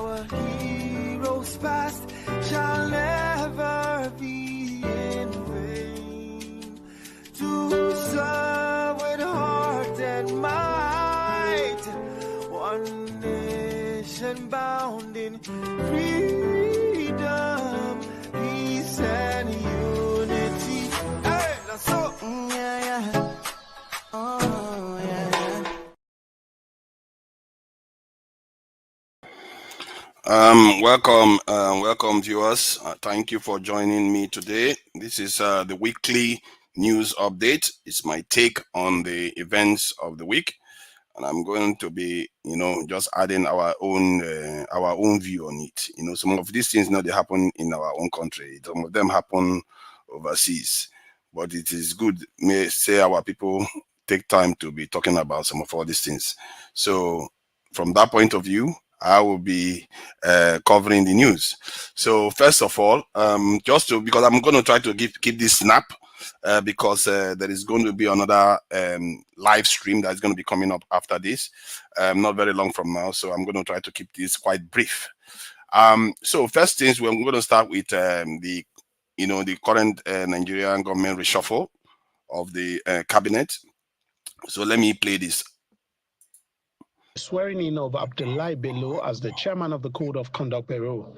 Our heroes past shall never be in vain. To serve with heart and might, one nation bound in freedom, peace and unity. Hey, that's so. Yeah, yeah. Oh, yeah, yeah. Welcome viewers. Thank you for joining me today. This is the weekly news update. It's my take on the events of the week, and I'm going to be, just adding our own view on it. Some of these things, they happen in our own country. Some of them happen overseas, but it is good. May say our people take time to be talking about some of all these things. So, from that point of view, I will be covering the news. So first of all, because I'm going to try to keep this snap, because there is going to be another live stream that's going to be coming up after this, not very long from now. So I'm going to try to keep this quite brief. So first things, we're going to start with the current Nigerian government reshuffle of the cabinet. So let me play this. Swearing in of Abdullahi Bello as the chairman of the Code of Conduct Bureau.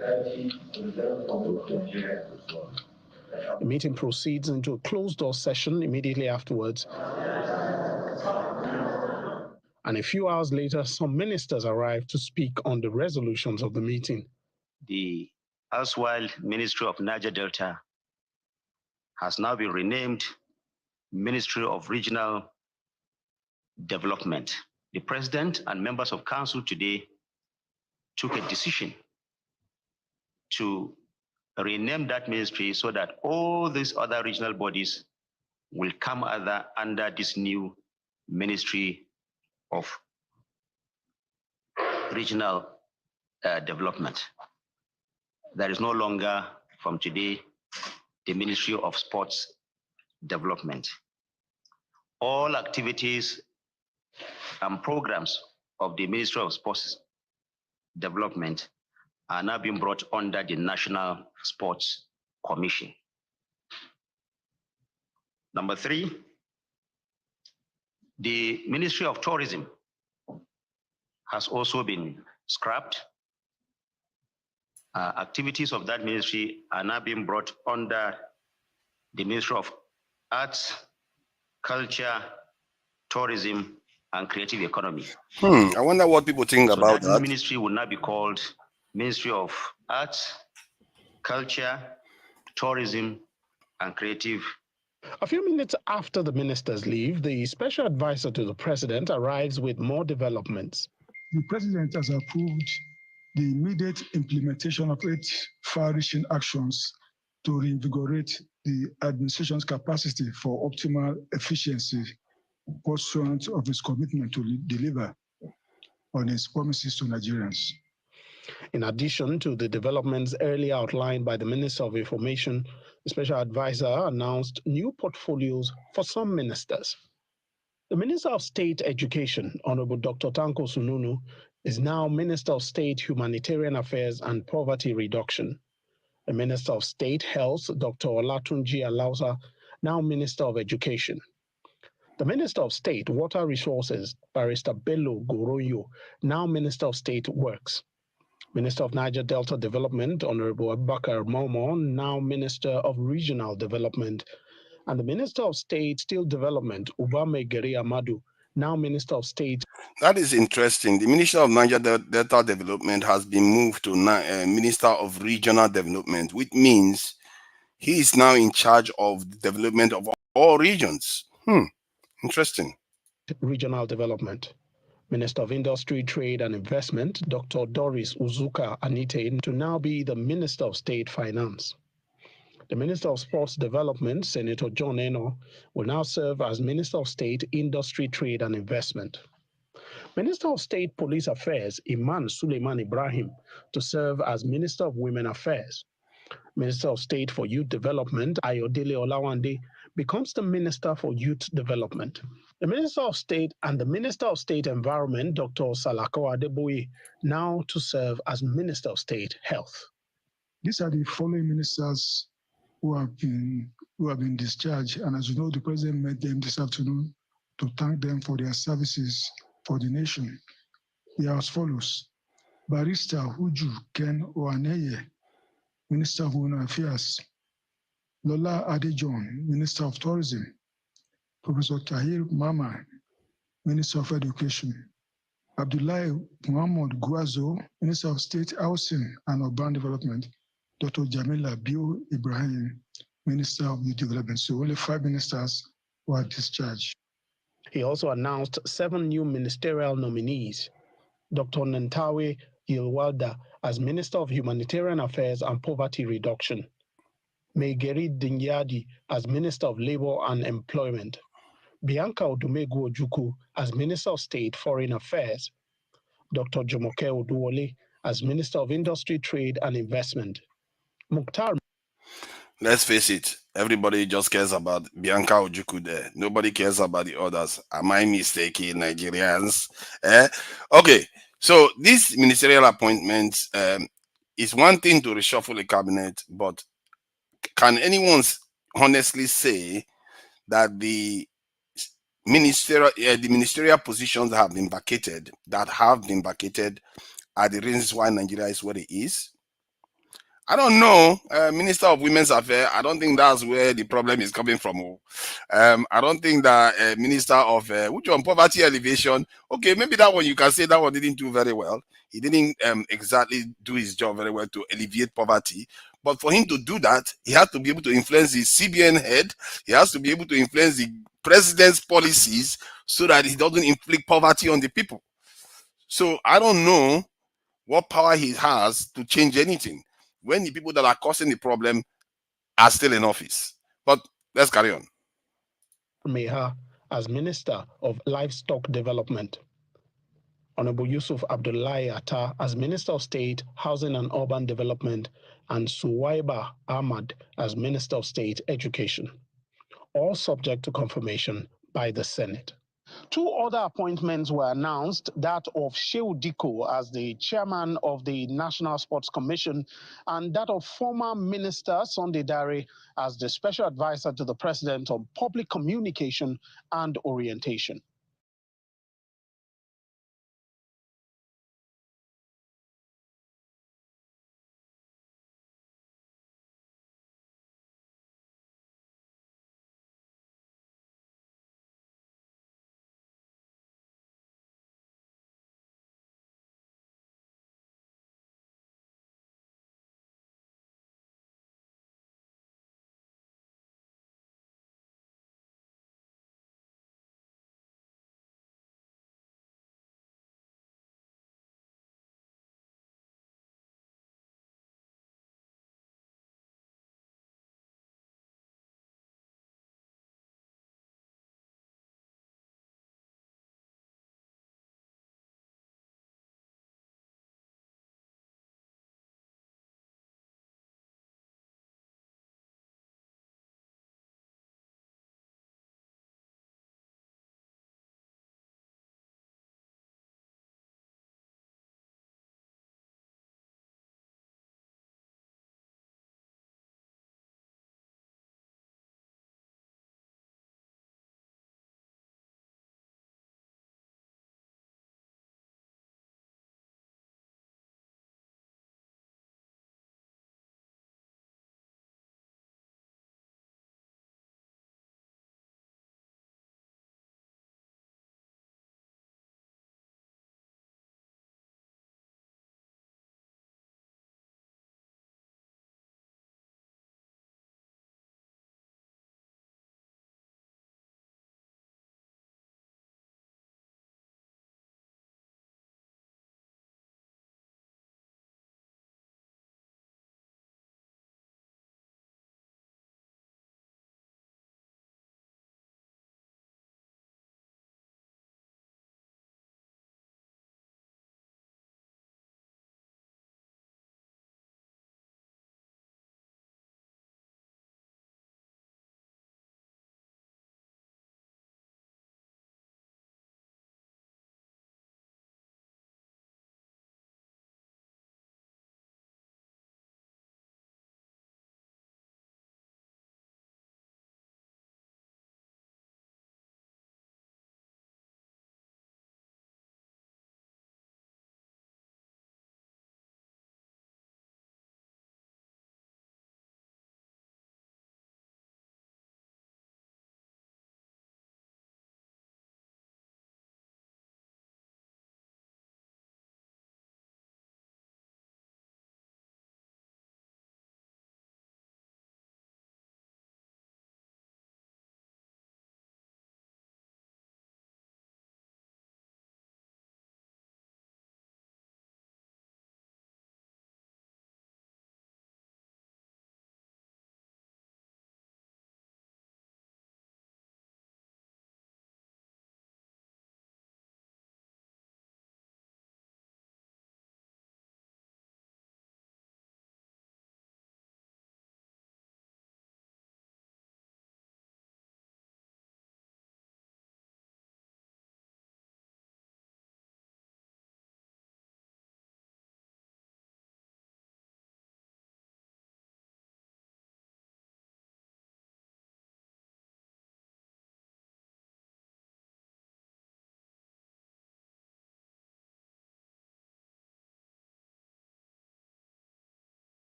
The meeting proceeds into a closed-door session immediately afterwards. And a few hours later, some ministers arrived to speak on the resolutions of the meeting. The erstwhile Ministry of Niger Delta has now been renamed Ministry of Regional Development. The President and members of Council today took a decision to rename that ministry so that all these other regional bodies will come under this new Ministry of Regional Development. There is no longer, from today, the Ministry of Sports Development. All activities and programs of the Ministry of Sports Development are now being brought under the National Sports Commission. Number 3, the Ministry of Tourism has also been scrapped. Activities of that ministry are now being brought under the Ministry of Arts, Culture, Tourism, and Creative Economy. I wonder what people think about that. That ministry will now be called Ministry of Arts, Culture, Tourism, and Creative. A few minutes after the ministers leave, the special advisor to the president arrives with more developments. The president has approved the immediate implementation of 8 far-reaching actions to reinvigorate the administration's capacity for optimal efficiency, pursuant of its commitment to deliver on its promises to Nigerians. In addition to the developments earlier outlined by the Minister of Information, the special advisor announced new portfolios for some ministers. The Minister of State Education, Honorable Dr. Tanko Sununu, is now Minister of State Humanitarian Affairs and Poverty Reduction. The Minister of State Health, Dr. Olatunji Alausa, now Minister of Education. The Minister of State Water Resources, Barrister Bello Goroyo, now Minister of State Works. Minister of Niger Delta Development, Honorable Abubakar Momo, now Minister of Regional Development. And the Minister of State Steel Development, Ubame Geri Amadu, now Minister of State. That is interesting. The Minister of Niger Delta Development has been moved to Minister of Regional Development, which means he is now in charge of the development of all regions. Interesting. Regional Development. Minister of Industry, Trade and Investment, Dr. Doris Uzuka Anite, to now be the Minister of State Finance. The Minister of Sports Development, Senator John Eno, will now serve as Minister of State Industry, Trade and Investment. Minister of State Police Affairs, Iman Suleiman Ibrahim, to serve as Minister of Women Affairs. Minister of State for Youth Development, Ayodele Olawande, becomes the Minister for Youth Development. The Minister of State and the Minister of State Environment, Dr. Salako Adeboye, now to serve as Minister of State Health. These are the following ministers who have been discharged, and as you know, the president met them this afternoon to thank them for their services for the nation. They are as follows: Barrister Uju Ken Oaneye, Minister of Women Affairs; Lola Adejon, Minister of Tourism; Professor Tahir Mama, Minister of Education; Abdullahi Muhammad Guazo, Minister of State Housing and Urban Development; Dr. Jamila Bio Ibrahim, Minister of Youth Development. So only 5 ministers were discharged. He also announced 7 new ministerial nominees. Dr. Nantawe Yilwalda as Minister of Humanitarian Affairs and Poverty Reduction. Megeri Dingyadi as Minister of Labor and Employment. Bianca Ojukwu as Minister of State Foreign Affairs. Dr. Jumoke Oduwole as Minister of Industry, Trade and Investment. Mukhtar. Let's face it, everybody just cares about Bianca Ojukwu there. Nobody cares about the others. Am I mistaken, Nigerians? Okay, so this ministerial appointment is one thing to reshuffle a cabinet, but can anyone honestly say that the ministerial positions that have been vacated are the reasons why Nigeria is what it is? I don't know. Minister of Women's Affairs, I don't think that's where the problem is coming from. I don't think that Minister of which one, Poverty Elevation. Okay, maybe that one you can say that one didn't do very well. He didn't exactly do his job very well to alleviate poverty. But for him to do that, he has to be able to influence the CBN head. He has to be able to influence the president's policies so that he doesn't inflict poverty on the people. So I don't know what power he has to change anything when the people that are causing the problem are still in office. But let's carry on. Meha as Minister of Livestock Development. Honorable Yusuf Abdullahi Atta as Minister of State, Housing and Urban Development, and Suwaiba Ahmad as Minister of State, Education. All subject to confirmation by the Senate. 2 other appointments were announced, that of Shehu Diko as the chairman of the National Sports Commission and that of former Minister Sunday Dare as the special advisor to the president on public communication and orientation.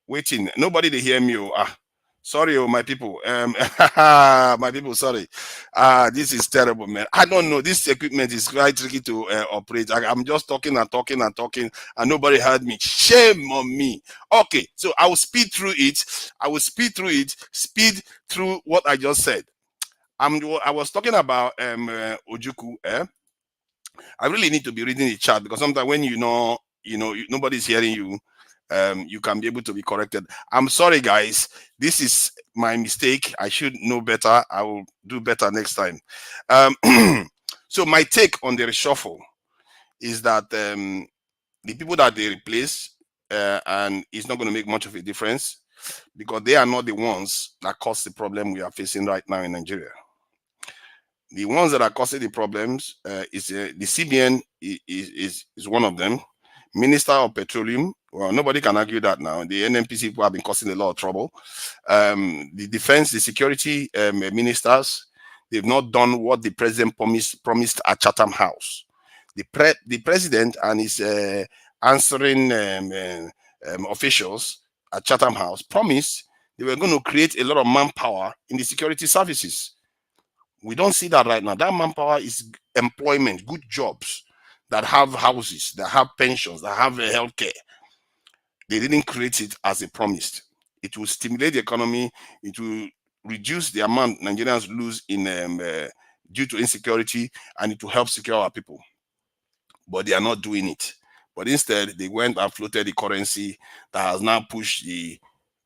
waiting. Nobody to hear me. Sorry, my people. My people, sorry. This is terrible, man. I don't know. This equipment is quite tricky to operate. I'm just talking and talking and talking, and nobody heard me. Shame on me. Okay, so I will speed through it. Speed through what I just said. I was talking about Ojukwu. I really need to be reading the chat, because sometimes when nobody's hearing you, you can be able to be corrected. I'm sorry, guys. This is my mistake. I should know better. I will do better next time. So my take on the reshuffle is that the people that they replace, and it's not going to make much of a difference, because they are not the ones that cause the problem we are facing right now in Nigeria. The ones that are causing the problems is the CBN is one of them. Minister of Petroleum, well, nobody can argue that now. The NNPC people have been causing a lot of trouble. The defense, the security ministers, they've not done what the president promised at Chatham House. The president and his answering officials at Chatham House promised they were going to create a lot of manpower in the security services. We don't see that right now. That manpower is employment, good jobs that have houses, that have pensions, that have healthcare. They didn't create it as they promised. It will stimulate the economy. It will reduce the amount Nigerians lose in due to insecurity, and it will help secure our people. But they are not doing it. But instead, they went and floated the currency that has now pushed the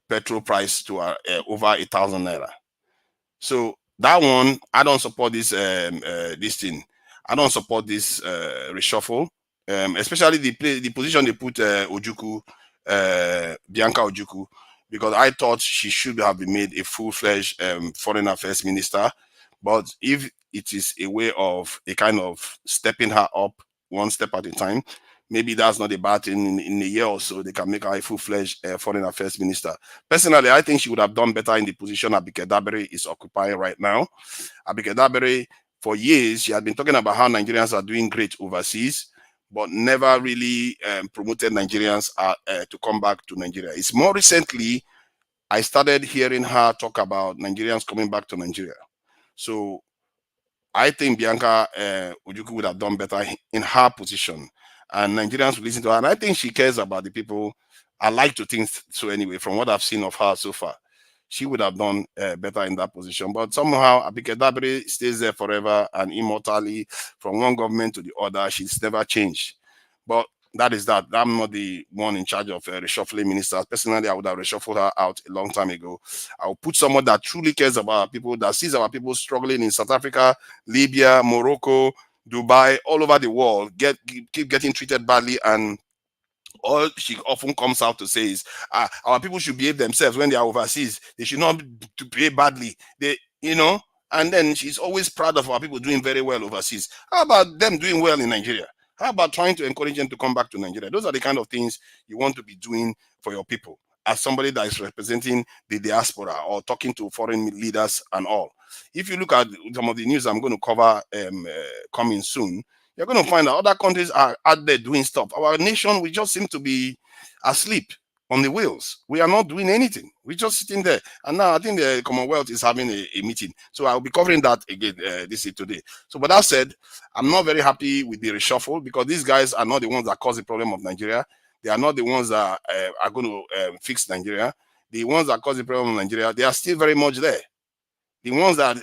petrol price to over 1,000 naira. So that one, I don't support this this thing. I don't support this reshuffle, especially the position they put Ojukwu, Bianca Ojukwu, because I thought she should have been made a full-fledged foreign affairs minister. But if it is a way of a kind of stepping her up one step at a time, maybe that's not a bad thing. In a year or so, they can make her a full-fledged foreign affairs minister. Personally, I think she would have done better in the position Abike Dabere is occupying right now. Abike Dabere, for years, she had been talking about how Nigerians are doing great overseas, but never really promoted Nigerians to come back to Nigeria. It's more recently, I started hearing her talk about Nigerians coming back to Nigeria. So I think Bianca Ojukwu would have done better in her position, and Nigerians will listen to her. And I think she cares about the people. I like to think so anyway, from what I've seen of her so far. She would have done better in that position. But somehow Abike Dabere stays there forever and immortally, from one government to the other. She's never changed. But that is that. I'm not the one in charge of reshuffling ministers. Personally, I would have reshuffled her out a long time ago. I will put someone that truly cares about our people, that sees our people struggling in South Africa, Libya, Morocco, Dubai, all over the world, keep getting treated badly, and all she often comes out to say is, our people should behave themselves when they are overseas. They should not behave badly. And then she's always proud of our people doing very well overseas. How about them doing well in Nigeria? How about trying to encourage them to come back to Nigeria? Those are the kind of things you want to be doing for your people, as somebody that is representing the diaspora or talking to foreign leaders and all. If you look at some of the news I'm going to cover coming soon, you're going to find that other countries are out there doing stuff. Our nation, we just seem to be asleep on the wheels. We are not doing anything. We're just sitting there. And now I think the Commonwealth is having a meeting. So I'll be covering that again today. So, but that said, I'm not very happy with the reshuffle, because these guys are not the ones that cause the problem of Nigeria. They are not the ones that are going to fix Nigeria. The ones that cause the problem of Nigeria, they are still very much there. The ones that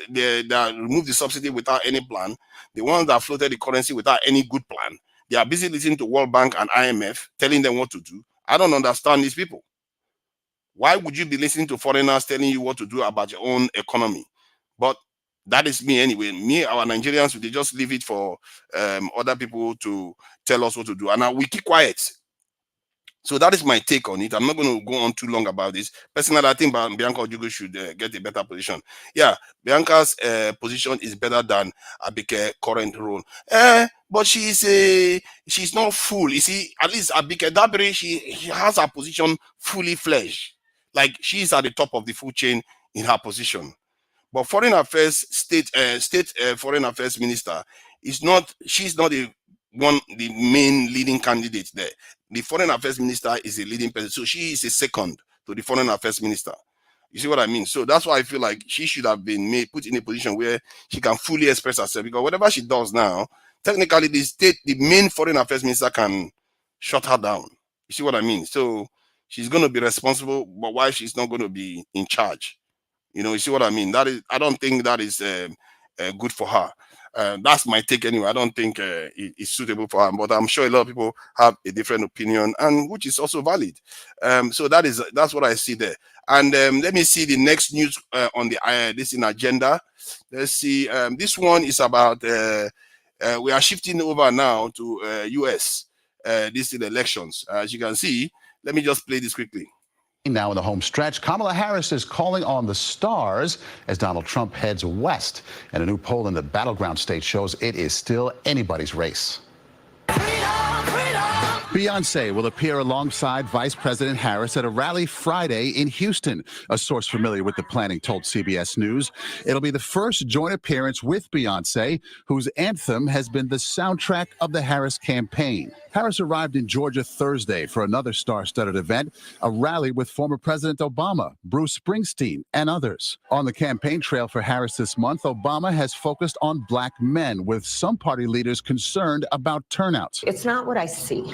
remove the subsidy without any plan, the ones that floated the currency without any good plan, they are busy listening to World Bank and IMF telling them what to do. I don't understand these people. Why would you be listening to foreigners telling you what to do about your own economy? But that is me anyway. Our Nigerians, they just leave it for other people to tell us what to do. And now we keep quiet. So that is my take on it. I'm not going to go on too long about this. Personally, I think Bianca Ojukwu should get a better position. Yeah, Bianca's position is better than Abike's current role. But she's not full. You see, at least Abike Dabere, she has her position fully fledged. Like, she's at the top of the food chain in her position. But foreign affairs, state foreign affairs minister she's not the main leading candidate there. The foreign affairs minister is a leading person, so she is a second to the foreign affairs minister. You see what I mean? So that's why I feel like she should have been put in a position where she can fully express herself, because whatever she does now, technically the main foreign affairs minister can shut her down. You see what I mean? So she's going to be responsible, but why she's not going to be in charge? You see what I mean? I don't think that is good for her. That's my take anyway. I don't think it's suitable for her, but I'm sure a lot of people have a different opinion, and which is also valid. So that's what I see there. And let me see the next news on the this in agenda. Let's see. This one is about we are shifting over now to US. This is the elections. As you can see, let me just play this quickly. Now in the home stretch, Kamala Harris is calling on the stars as Donald Trump heads west. And a new poll in the battleground state shows it is still anybody's race. Beyonce will appear alongside Vice President Harris at a rally Friday in Houston. A source familiar with the planning told CBS News it'll be the first joint appearance with Beyonce, whose anthem has been the soundtrack of the Harris campaign. Harris arrived in Georgia Thursday for another star-studded event, a rally with former President Obama, Bruce Springsteen, and others. On the campaign trail for Harris this month, Obama has focused on black men, with some party leaders concerned about turnout. It's not what I see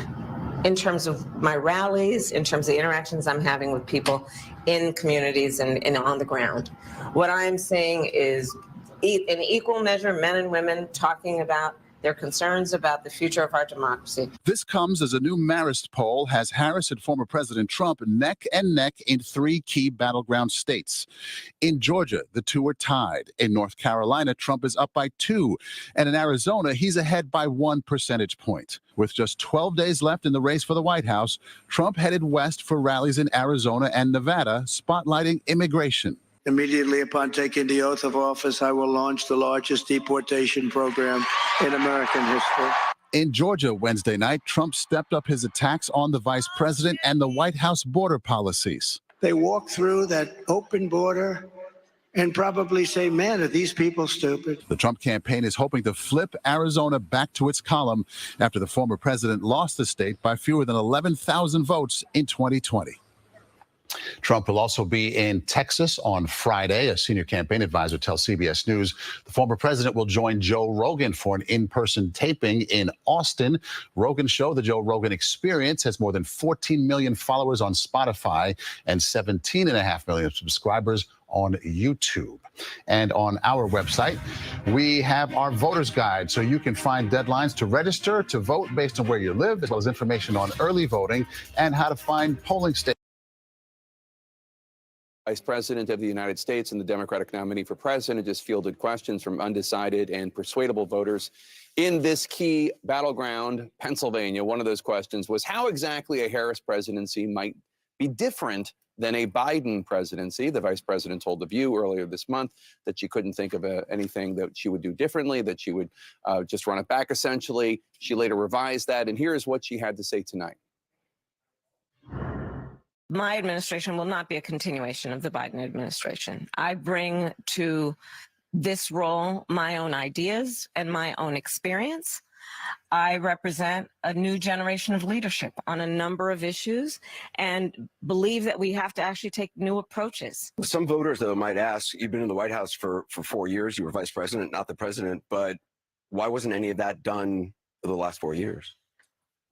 in terms of my rallies, in terms of the interactions I'm having with people in communities and on the ground. What I'm seeing is in equal measure, men and women talking about their concerns about the future of our democracy. This comes as a new Marist poll has Harris and former President Trump neck and neck in 3 key battleground states. In Georgia, the two are tied. In North Carolina, Trump is up by 2. And in Arizona, he's ahead by 1 percentage point. With just 12 days left in the race for the White House, Trump headed west for rallies in Arizona and Nevada, spotlighting immigration. Immediately upon taking the oath of office, I will launch the largest deportation program in American history. In Georgia Wednesday night, Trump stepped up his attacks on the vice president and the White House border policies. They walk through that open border and probably say, man, are these people stupid? The Trump campaign is hoping to flip Arizona back to its column after the former president lost the state by fewer than 11,000 votes in 2020. Trump will also be in Texas on Friday. A senior campaign advisor tells CBS News the former president will join Joe Rogan for an in-person taping in Austin. Rogan's show, The Joe Rogan Experience, has more than 14 million followers on Spotify and 17.5 million subscribers on YouTube. And on our website, we have our voter's guide, so you can find deadlines to register to vote based on where you live, as well as information on early voting and how to find polling stations. Vice President of the United States and the Democratic nominee for president just fielded questions from undecided and persuadable voters in this key battleground, Pennsylvania. One of those questions was how exactly a Harris presidency might be different than a Biden presidency. The vice president told The View earlier this month that she couldn't think of anything that she would do differently, that she would just run it back, essentially. She later revised that, and here's what she had to say tonight. My administration will not be a continuation of the Biden administration. I bring to this role my own ideas and my own experience. I represent a new generation of leadership on a number of issues and believe that we have to actually take new approaches. Some voters, though, might ask, you've been in the White House for 4 years, you were vice president, not the president, but why wasn't any of that done for the last 4 years?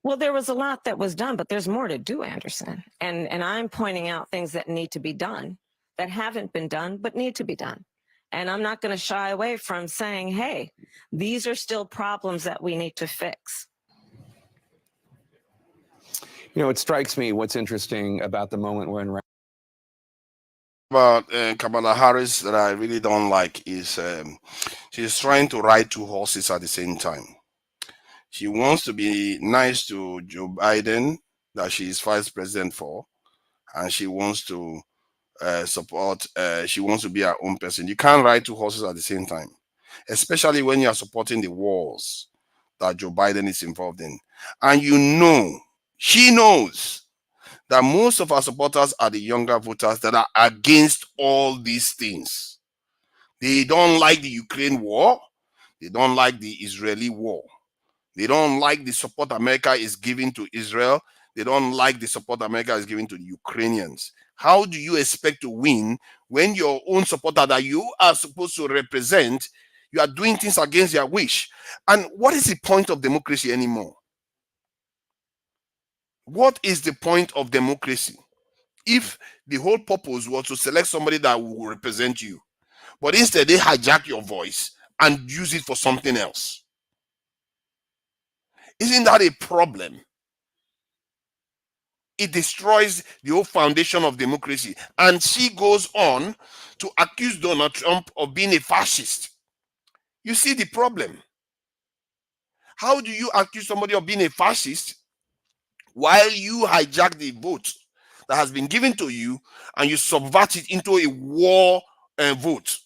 Well, there was a lot that was done, but there's more to do, Anderson. And I'm pointing out things that need to be done, that haven't been done, but need to be done. And I'm not going to shy away from saying, hey, these are still problems that we need to fix. You know, it strikes me what's interesting about the moment we're in. About Kamala Harris that I really don't like is she's trying to ride 2 horses at the same time. She wants to be nice to Joe Biden, that she is vice president for, and she wants to support, she wants to be her own person. You can't ride 2 horses at the same time, especially when you are supporting the wars that Joe Biden is involved in. And you know, she knows that most of our supporters are the younger voters that are against all these things. They don't like the Ukraine war. They don't like the Israeli war. They don't like the support America is giving to Israel. They don't like the support America is giving to the Ukrainians. How do you expect to win when your own supporter that you are supposed to represent, you are doing things against their wish? And what is the point of democracy anymore? What is the point of democracy if the whole purpose was to select somebody that will represent you, but instead they hijack your voice and use it for something else? Isn't that a problem? It destroys the whole foundation of democracy. And she goes on to accuse Donald Trump of being a fascist. You see the problem. How do you accuse somebody of being a fascist while you hijack the vote that has been given to you and you subvert it into a war vote?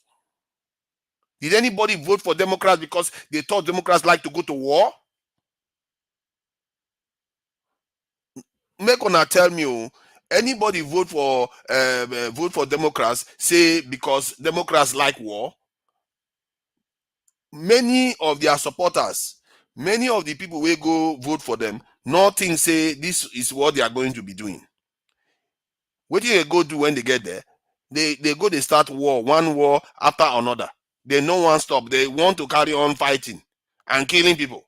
Did anybody vote for Democrats because they thought Democrats like to go to war? Make una tell me, anybody vote for Democrats say because Democrats like war? Many of their supporters, many of the people will go vote for them, nothing say this is what they are going to be doing. What do they go do when they get there? They start war, one war after another. They no one stop. They want to carry on fighting and killing people.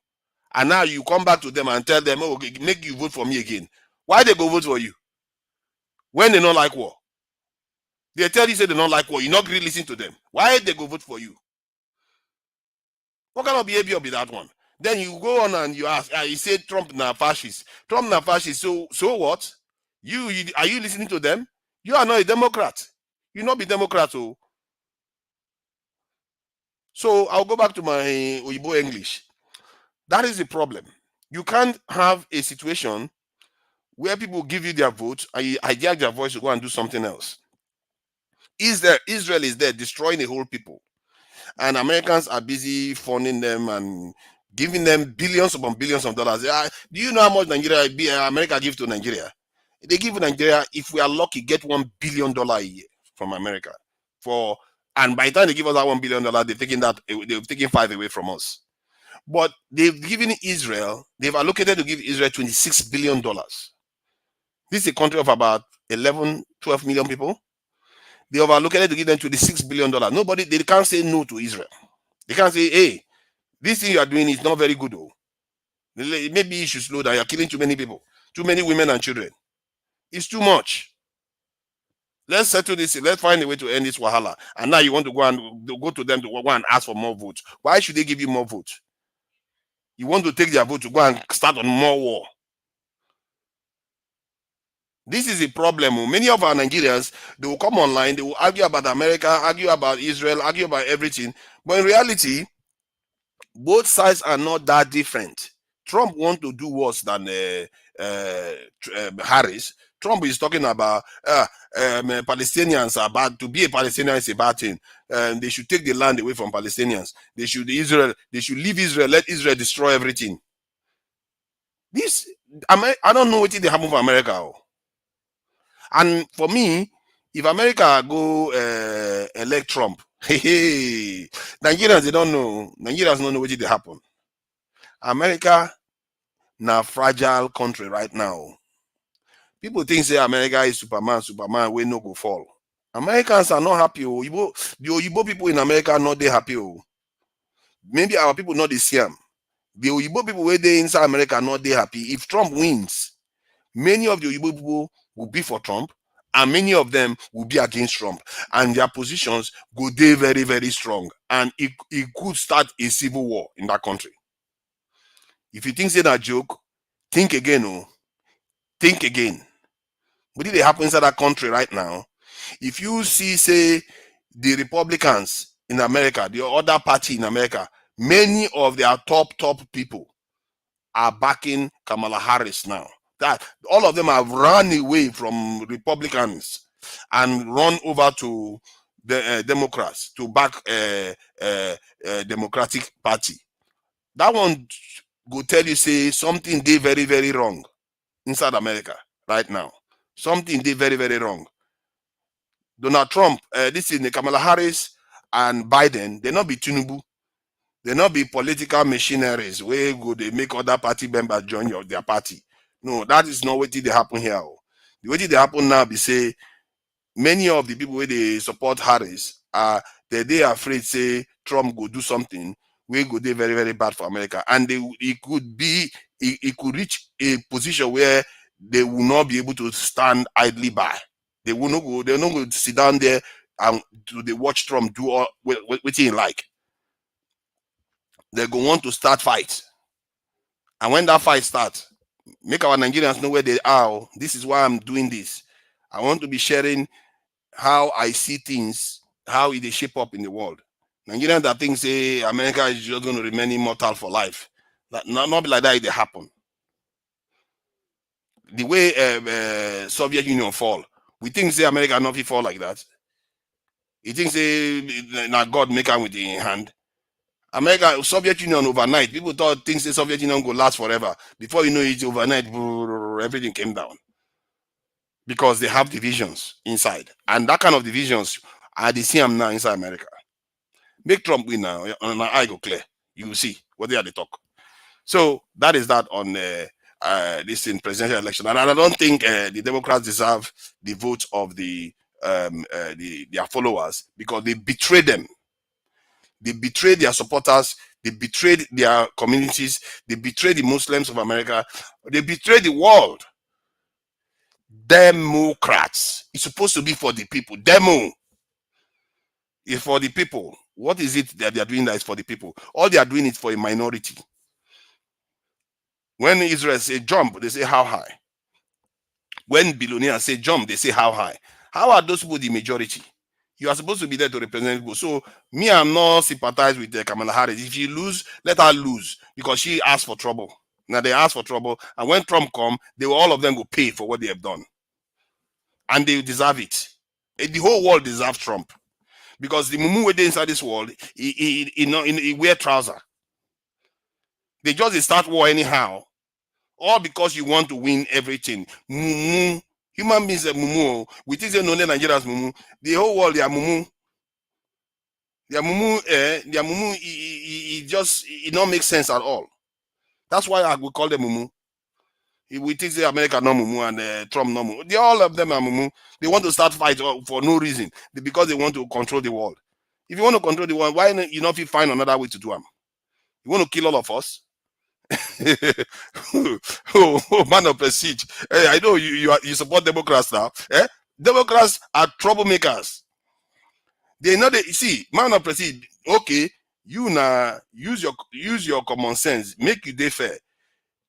And now you come back to them and tell them, oh, make you vote for me again. Why they go vote for you when they don't like war? They tell you say they don't like war. You not really listen to them. Why they go vote for you? What kind of behavior be that one? Then you go on and you ask, you say Trump na fascist. Trump na fascist. So what? You are you listening to them? You are not a Democrat. You not be Democrat. So I'll go back to my Oyibo English. That is the problem. You can't have a situation where people give you their vote and you hijack their voice to go and do something else. Israel is there destroying the whole people, and Americans are busy funding them and giving them billions upon billions of dollars. Do you know how much America gives to Nigeria? They give Nigeria, if we are lucky, get $1 billion a year from America. And by the time they give us that $1 billion, they've taken 5 away from us. But they've given Israel, they've allocated to give Israel $26 billion. This is a country of about 11, 12 million people. They have allocated to give them $26 billion. They can't say no to Israel. They can't say, hey, this thing you are doing is not very good. Maybe you should slow down. You're killing too many people, too many women and children. It's too much. Let's settle this. Let's find a way to end this wahala. And now you want to go to them to go and ask for more votes. Why should they give you more votes? You want to take their vote to go and start on more war. This is a problem. Many of our Nigerians, they will come online, they will argue about America, argue about Israel, argue about everything. But in reality, both sides are not that different. Trump wants to do worse than Harris. Trump is talking about Palestinians are bad. To be a Palestinian is a bad thing. They should take the land away from Palestinians. They should leave Israel, let Israel destroy everything. I don't know what they happen for America. And for me, if America go elect Trump, Nigerians, they don't know. Nigerians don't know what did happen. America, na fragile country right now. People think say America is Superman, we no go fall. Americans are not happy. The Oyibo people in America are not they happy. Maybe our people not the same. The Oyibo people where they inside America are not they happy. If Trump wins, many of the Oyibo people will be for Trump, and many of them will be against Trump, and their positions go there very, very strong, and it could start a civil war in that country. If you think say that joke, think again. Think again. What did it happen inside that country right now? If you see, say, the Republicans in America, the other party in America, many of their top people are backing Kamala Harris now. That all of them have run away from Republicans and run over to the Democrats to back Democratic Party. That one go tell you say something they very, very wrong inside America right now. Something they very, very wrong. Donald Trump, this is Kamala Harris and Biden. They not be Tinubu. They not be political machineries where go they make other party members join their party. No, that is not what did happen here. The way did happen now be say many of the people where they support Harris are they afraid say Trump go do something where go they very, very bad for America. And it could reach a position where they will not be able to stand idly by. They're not going to sit down there and they watch Trump do all what he like. They're going to want to start fight. And when that fight starts, make our Nigerians know where they are. This is why I'm doing this. I want to be sharing how I see things, how they shape up in the world. Nigerians that think say America is just going to remain immortal for life. Not be like that. It happen. The way Soviet Union fall, we think say America not fall like that. He thinks say now God make am with the hand. America, Soviet Union overnight. People thought things say Soviet Union go last forever. Before you know it, overnight everything came down because they have divisions inside, and that kind of divisions are the same now inside America. Make Trump win now, and I go clear. You will see what they are they talk. So that is that on this in presidential election, and I don't think the Democrats deserve the vote of their followers because they betrayed them. They betrayed their supporters. They betrayed their communities. They betrayed the Muslims of America. They betrayed the world. Democrats. It's supposed to be for the people. Demo is for the people. What is it that they are doing that is for the people? All they are doing is for a minority. When Israel say jump, they say how high. When billionaires say jump, they say how high. How are those people the majority? You are supposed to be there to represent people. So me, I'm not sympathize with Kamala Harris. If you lose, let her lose because she asked for trouble. Now they asked for trouble, and when Trump come, all of them will pay for what they have done, and they deserve it. The whole world deserves Trump because the mumu where they inside this world, he wear trouser. They just start war anyhow, all because you want to win everything. Mumu. Human beings are mumu. We think they know Nigerians mumu. The whole world they are mumu. Their mumu, it don't make sense at all. That's why I would call them mumu. We think say America no mumu and Trump no mumu. All of them are mumu. They want to start fight for no reason because they want to control the world. If you want to control the world, why you not find another way to do them? You want to kill all of us? Man of prestige. Hey, I know you support Democrats now. Democrats are troublemakers. They know they see man of prestige. Okay, you now use your common sense. Make you dey fair.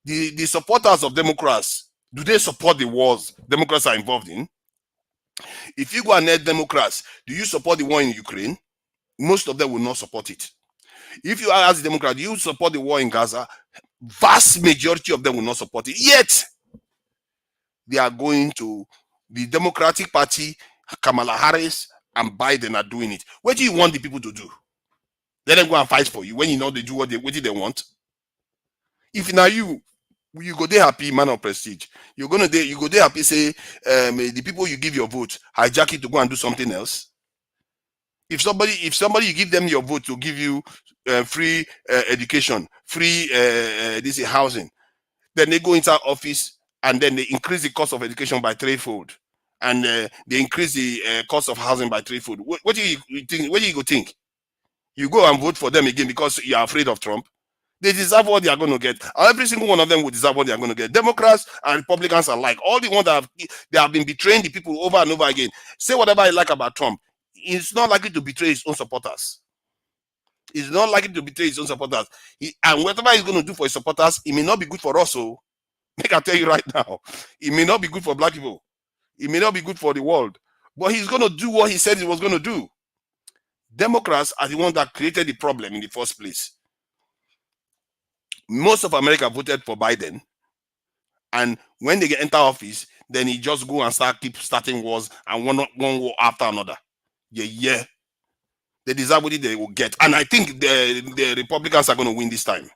The supporters of Democrats, do they support the wars Democrats are involved in? If you go and net Democrats, do you support the war in Ukraine? Most of them will not support it. If you ask the Democrats, do you support the war in Gaza? Vast majority of them will not support it. Yet, they are going to the Democratic Party, Kamala Harris, and Biden are doing it. What do you want the people to do? Let them go and fight for you when you know they do what they want. If now you go there happy, man of prestige. You go there happy, say the people you give your vote hijack it to go and do something else. If somebody you give them your vote to give you free education, free this housing, then they go inside office and then they increase the cost of education by threefold, and they increase the cost of housing by threefold. What do you think? What do you go think? You go and vote for them again because you are afraid of Trump? They deserve what they are going to get. Every single one of them will deserve what they are going to get. Democrats and Republicans are like all the ones that have been betraying the people over and over again. Say whatever you like about Trump. It's not likely to betray his own supporters. It's not likely to betray his own supporters. And whatever he's going to do for his supporters, it may not be good for us. So, make I tell you right now, it may not be good for black people. It may not be good for the world. But he's going to do what he said he was going to do. Democrats are the ones that created the problem in the first place. Most of America voted for Biden. And when they enter office, then he just go and keep starting wars and one war after another. Yeah. They deserve what they will get. And I think the Republicans are going to win this time.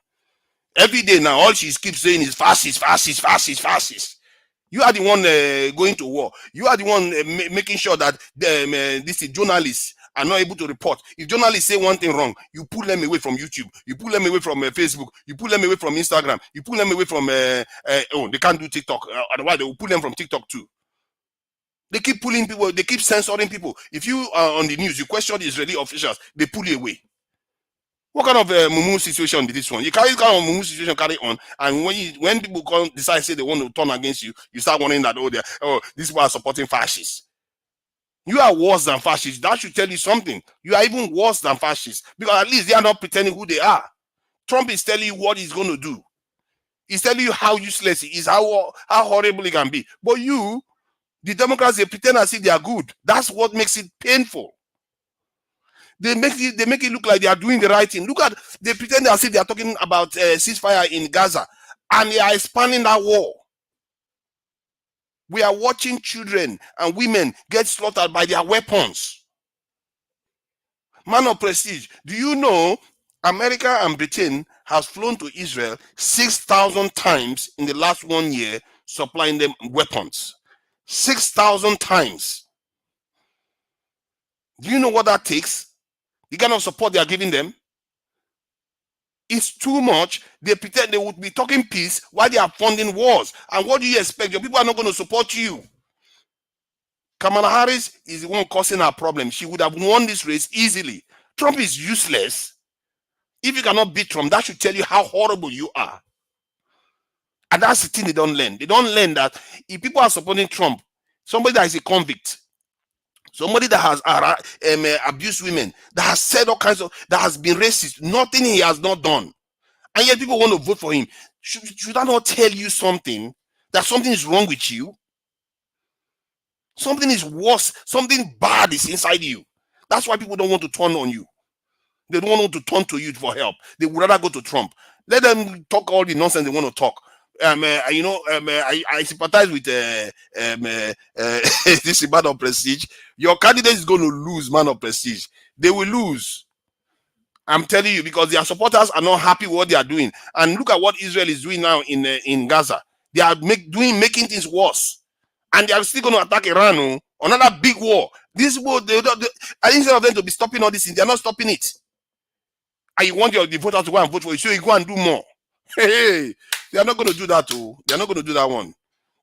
Every day now, all she keeps saying is fascist, fascist, fascist, fascist. You are the one going to war. You are the one making sure that these journalists are not able to report. If journalists say one thing wrong, you pull them away from YouTube. You pull them away from Facebook. You pull them away from Instagram. You pull them away from, they can't do TikTok. Otherwise, they will pull them from TikTok too. They keep pulling people, they keep censoring people. If you are on the news, you question the Israeli officials, they pull you away. What kind of mumu situation is this one? You carry kind of mumu situation carry on, and when people decide say they want to turn against you, you start wondering that these people are supporting fascists. You are worse than fascists. That should tell you something. You are even worse than fascists because at least they are not pretending who they are. Trump is telling you what he's going to do. He's telling you how useless he is, how horrible he can be. But you, the Democrats, they pretend as if they are good. That's what makes it painful. They make it look like they are doing the right thing. Look at, they pretend as if they are talking about ceasefire in Gaza, and they are expanding that war. We are watching children and women get slaughtered by their weapons. Man of prestige, do you know America and Britain has flown to Israel 6,000 times in the last 1 year, supplying them weapons? 6,000 times. Do you know what that takes? The kind of support they are giving them? It's too much. They pretend they would be talking peace while they are funding wars. And what do you expect? Your people are not going to support you. Kamala Harris is the one causing our problem. She would have won this race easily. Trump is useless. If you cannot beat Trump, that should tell you how horrible you are. And that's the thing they don't learn. They don't learn that if people are supporting Trump, somebody that is a convict, somebody that has abused women, that has said all kinds of, that has been racist, nothing he has not done, and yet people want to vote for him. Should that not tell you something? That something is wrong with you? Something is worse. Something bad is inside you. That's why people don't want to turn on you. They don't want to turn to you for help. They would rather go to Trump. Let them talk all the nonsense they want to talk. I sympathize with this man of prestige. Your candidate is going to lose, man of prestige. They will lose. I'm telling you, because their supporters are not happy with what they are doing. And look at what Israel is doing now in Gaza. They are making things worse. And they are still going to attack Iran. Another big war. This war, instead of them to be stopping all this, they are not stopping it. And you want the voters to go and vote for you, so you go and do more. Hey, they are not going to do that too. They are not going to do that one.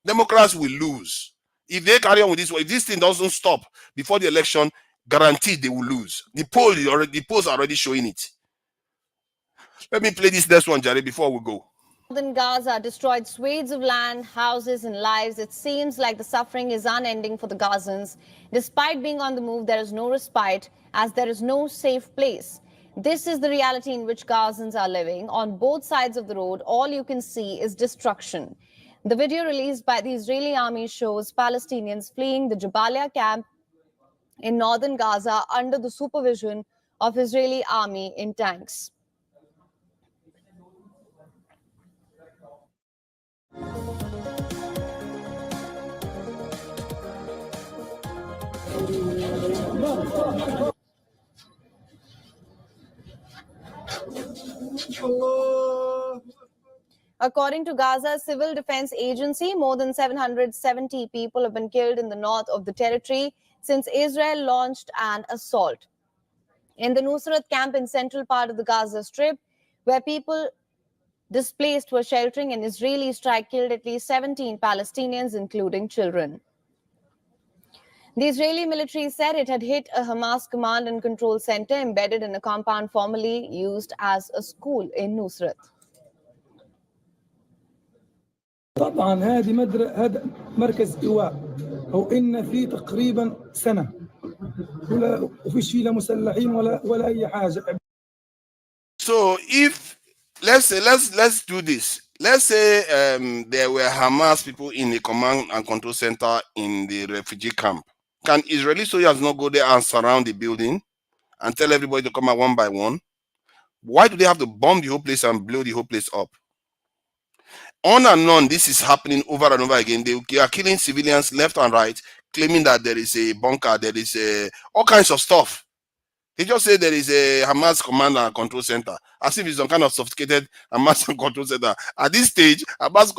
Democrats will lose. If they carry on with this, if this thing doesn't stop before the election, guaranteed they will lose. The polls are already showing it. Let me play this next one, Jerry, before we go. Northern Gaza destroyed swathes of land, houses, and lives. It seems like the suffering is unending for the Gazans. Despite being on the move, there is no respite, as there is no safe place. This is the reality in which Gazans are living. On both sides of the road, all you can see is destruction. The video released by the Israeli army shows Palestinians fleeing the Jabalia camp in northern Gaza under the supervision of Israeli army in tanks. According to Gaza's civil defense agency, more than 770 people have been killed in the north of the territory since Israel launched an assault. In the Nusrat camp in central part of the Gaza Strip, where people displaced were sheltering, an Israeli strike killed at least 17 Palestinians, including children. The Israeli military said it had hit a Hamas command and control center embedded in a compound formerly used as a school in Nusrat. طبعا هذا مركز إيواء أو إن فيه تقريبا سنة ولا وفيش فيه لا مسلحين ولا أي حاجة. So if let's do this. Let's say there were Hamas people in the command and control center in the refugee camp. Can Israeli soldiers not go there and surround the building and tell everybody to come out one by one? Why do they have to bomb the whole place and blow the whole place up? On and on, this is happening over and over again. They are killing civilians left and right, claiming that there is a bunker, there is all kinds of stuff. They just say there is a Hamas command and control center, as if it's some kind of sophisticated Hamas control center. At this stage, Hamas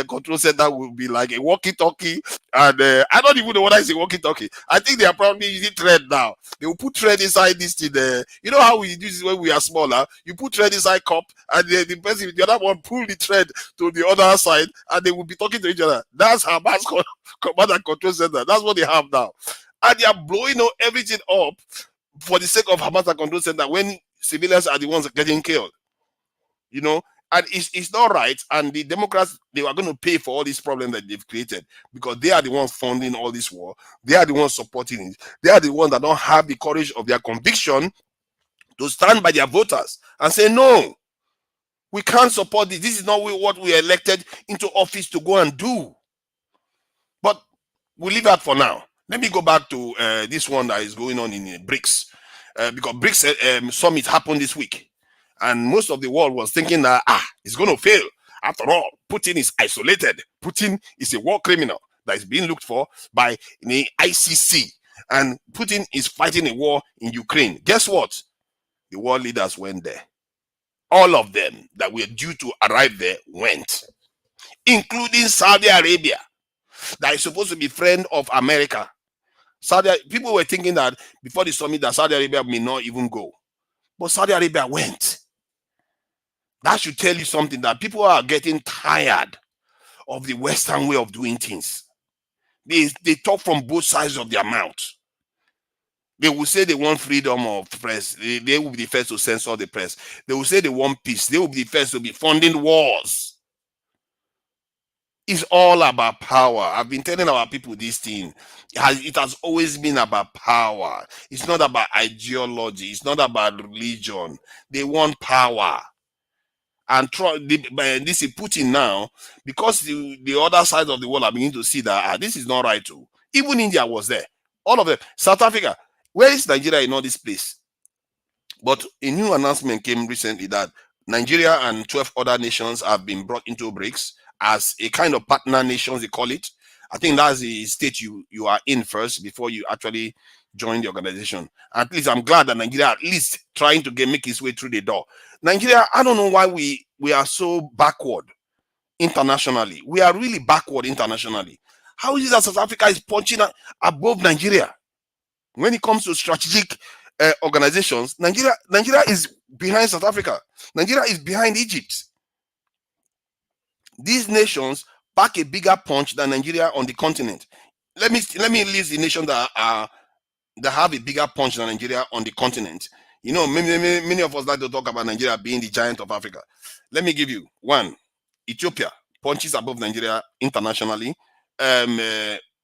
control center will be like a walkie-talkie, and I don't even know what is a walkie-talkie. I think they are probably using thread now. They will put thread inside this thing. You know how we do this when we are smaller? You put thread inside cup, and the person, the other one, pull the thread to the other side, and they will be talking to each other. That's Hamas command and control center. That's what they have now. And they are blowing everything up for the sake of Hamas and control center when civilians are the ones getting killed. You know, and it's not right. And the Democrats, they are going to pay for all these problems that they've created because they are the ones funding all this war. They are the ones supporting it. They are the ones that don't have the courage of their conviction to stand by their voters and say, no, we can't support this. This is not what we elected into office to go and do. But we'll leave that for now. Let me go back to this one that is going on in BRICS, because BRICS summit happened this week, and most of the world was thinking that it's going to fail. After all, Putin is isolated. Putin is a war criminal that is being looked for by the ICC, and Putin is fighting a war in Ukraine. Guess what? The world leaders went there. All of them that were due to arrive there went, including Saudi Arabia, that is supposed to be friend of America. People were thinking that before the summit that Saudi Arabia may not even go, but Saudi Arabia went. That should tell you something, that people are getting tired of the Western way of doing things. They talk from both sides of their mouth. They will say they want freedom of press. They will be the first to censor the press. They will say they want peace. They will be the first to be funding wars. It's all about power. I've been telling our people this thing. It has always been about power. It's not about ideology. It's not about religion. They want power. And this is Putin now, because the other side of the world are beginning to see that this is not right too. Even India was there. All of them. South Africa. Where is Nigeria in all this place? But a new announcement came recently that Nigeria and 12 other nations have been brought into BRICS as a kind of partner nations, they call it. I think that's the state you are in first before you actually join the organization. At least I'm glad that Nigeria at least trying to make its way through the door. Nigeria, I don't know why we are so backward internationally. We are really backward internationally. How is it that South Africa is punching above Nigeria? When it comes to strategic organizations, Nigeria is behind South Africa. Nigeria is behind Egypt. These nations pack a bigger punch than Nigeria on the continent. Let me list the nations that have a bigger punch than Nigeria on the continent. You know, many of us like to talk about Nigeria being the giant of Africa. Let me give you one. Ethiopia punches above Nigeria internationally.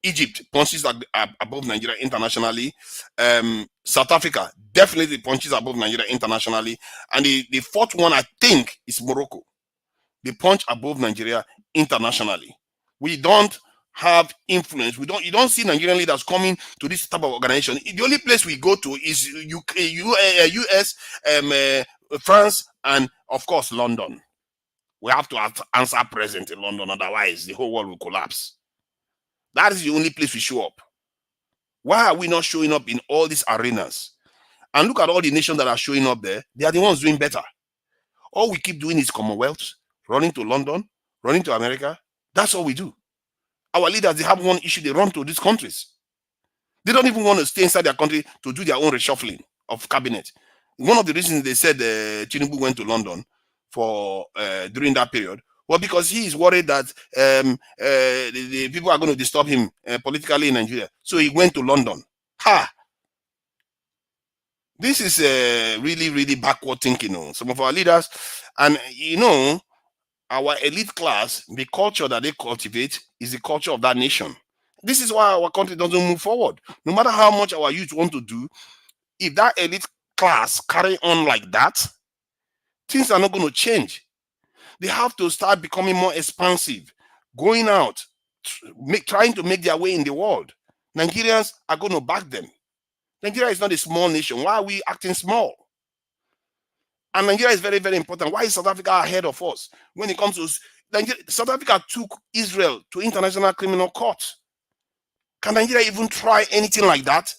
Egypt punches above Nigeria internationally. South Africa definitely punches above Nigeria internationally. And the fourth one, I think, is Morocco. They punch above Nigeria internationally. We don't have influence. You don't see Nigerian leaders coming to this type of organization. The only place we go to is UK, US, France, and of course London. We have to answer present in London, otherwise the whole world will collapse. That is the only place we show up. Why are we not showing up in all these arenas? And look at all the nations that are showing up there. They are the ones doing better. All we keep doing is Commonwealth, running to London, running to America. That's all we do. Our leaders, they have one issue, they run to these countries. They don't even want to stay inside their country to do their own reshuffling of cabinet. One of the reasons they said Tinubu went to London for during that period, well, because he is worried that the people are going to disturb him politically in Nigeria. So he went to London. This is really, really backward thinking. Some of our leaders, and our elite class, the culture that they cultivate is the culture of that nation. This is why our country doesn't move forward. No matter how much our youth want to do, if that elite class carry on like that, things are not going to change. They have to start becoming more expansive, going out, trying to make their way in the world. Nigerians are going to back them. Nigeria is not a small nation. Why are we acting small? And Nigeria is very, very important. Why is South Africa ahead of us? When it comes to Nigeria, South Africa took Israel to International Criminal Court. Can Nigeria even try anything like that?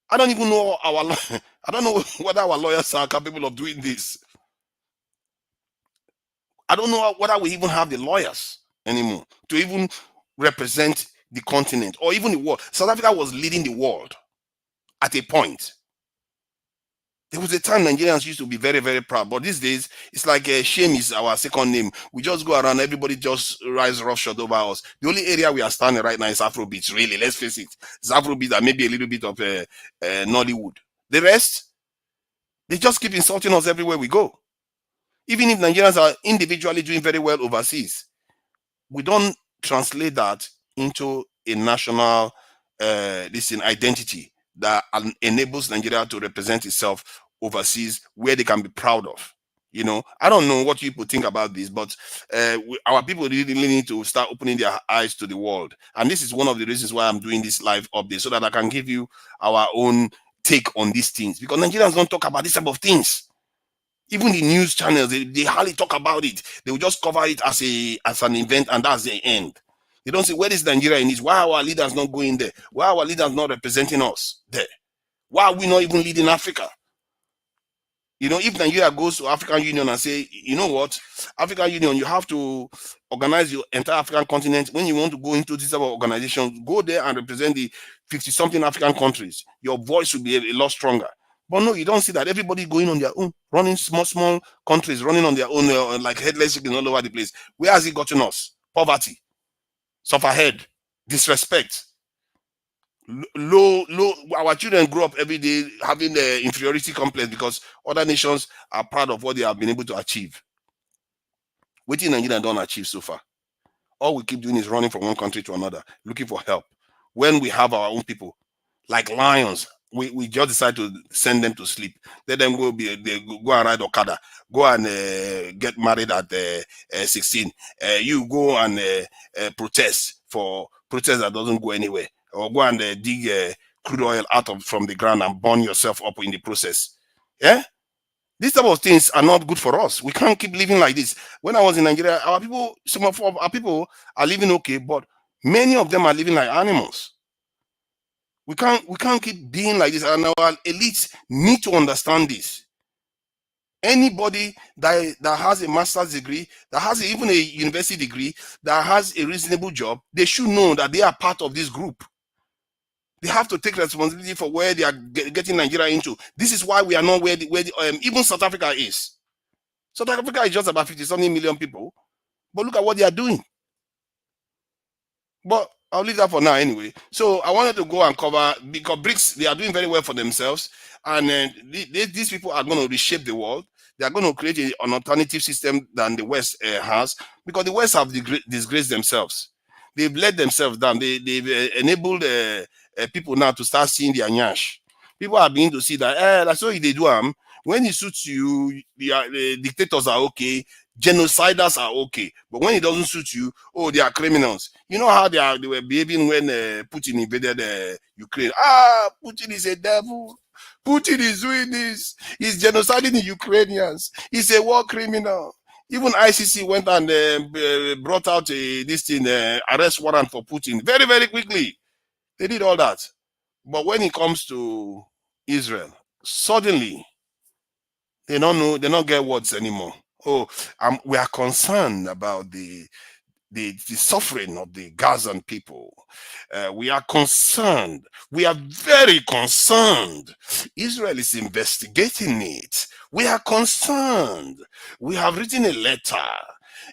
I don't even know I don't know whether our lawyers are capable of doing this. I don't know whether we even have the lawyers anymore to even represent the continent or even the world. South Africa was leading the world at a point. There was a time Nigerians used to be very, very proud, but these days it's like shame is our second name. We just go around, everybody just rise roughshod over us. The only area we are standing right now is Afrobeats, really. Let's face it. It's Afrobeats and maybe a little bit of Nollywood. The rest, they just keep insulting us everywhere we go. Even if Nigerians are individually doing very well overseas, we don't translate that into a national identity that enables Nigeria to represent itself overseas where they can be proud of. You know, I don't know what people think about this, but our people really need to start opening their eyes to the world. And this is one of the reasons why I'm doing this live update, so that I can give you our own take on these things. Because Nigerians don't talk about this type of things. Even the news channels, they hardly talk about it. They will just cover it as an event, and that's the end. They don't say, where is Nigeria in this? Why are our leaders not going there? Why are our leaders not representing us there? Why are we not even leading Africa? You know, if Nigeria goes to African Union and say, you know what, African Union, you have to organize your entire African continent. When you want to go into this type of organization, go there and represent the 50-something African countries. Your voice will be a lot stronger. But no, you don't see that. Everybody going on their own, running small countries, running on their own, like headless chicken all over the place. Where has it gotten us? Poverty, sufferhead, disrespect. Low. Our children grow up every day having the inferiority complex because other nations are proud of what they have been able to achieve. Waiting Nigeria don't achieve so far. All we keep doing is running from one country to another, looking for help. When we have our own people, like lions, we just decide to send them to sleep. Let them go and ride Okada, go and get married at 16. You go and protest that doesn't go anywhere, or go and dig crude oil from the ground and burn yourself up in the process. Yeah, these type of things are not good for us. We can't keep living like this. When I was in Nigeria, our people, some of our people are living okay, but many of them are living like animals. We can't keep being like this, and our elites need to understand this. Anybody that has a master's degree, that has even a university degree, that has a reasonable job, they should know that they are part of this group. They have to take responsibility for where they are getting Nigeria into. This is why we are not where even South Africa is. South Africa is just about 50-something million people, but look at what they are doing. But I'll leave that for now anyway. So I wanted to go and cover, because BRICS, they are doing very well for themselves, and these people are going to reshape the world. They are going to create an alternative system than the West has, because the West have disgraced themselves. They've let themselves down. They've enabled people now to start seeing their nyash. People are beginning to see that that's what they do. When it suits you, the dictators are okay. Genociders are okay, but when it doesn't suit you, oh, they are criminals. You know how they were behaving when Putin invaded Ukraine. Putin is a devil. Putin is doing this. He's genociding the Ukrainians. He's a war criminal. Even ICC went and brought out this thing, arrest warrant for Putin very, very quickly. They did all that. But when it comes to Israel, suddenly they don't know, they don't get words anymore. Oh, we are concerned about the suffering of the Gazan people. We are concerned. We are very concerned. Israel is investigating it. We are concerned. We have written a letter.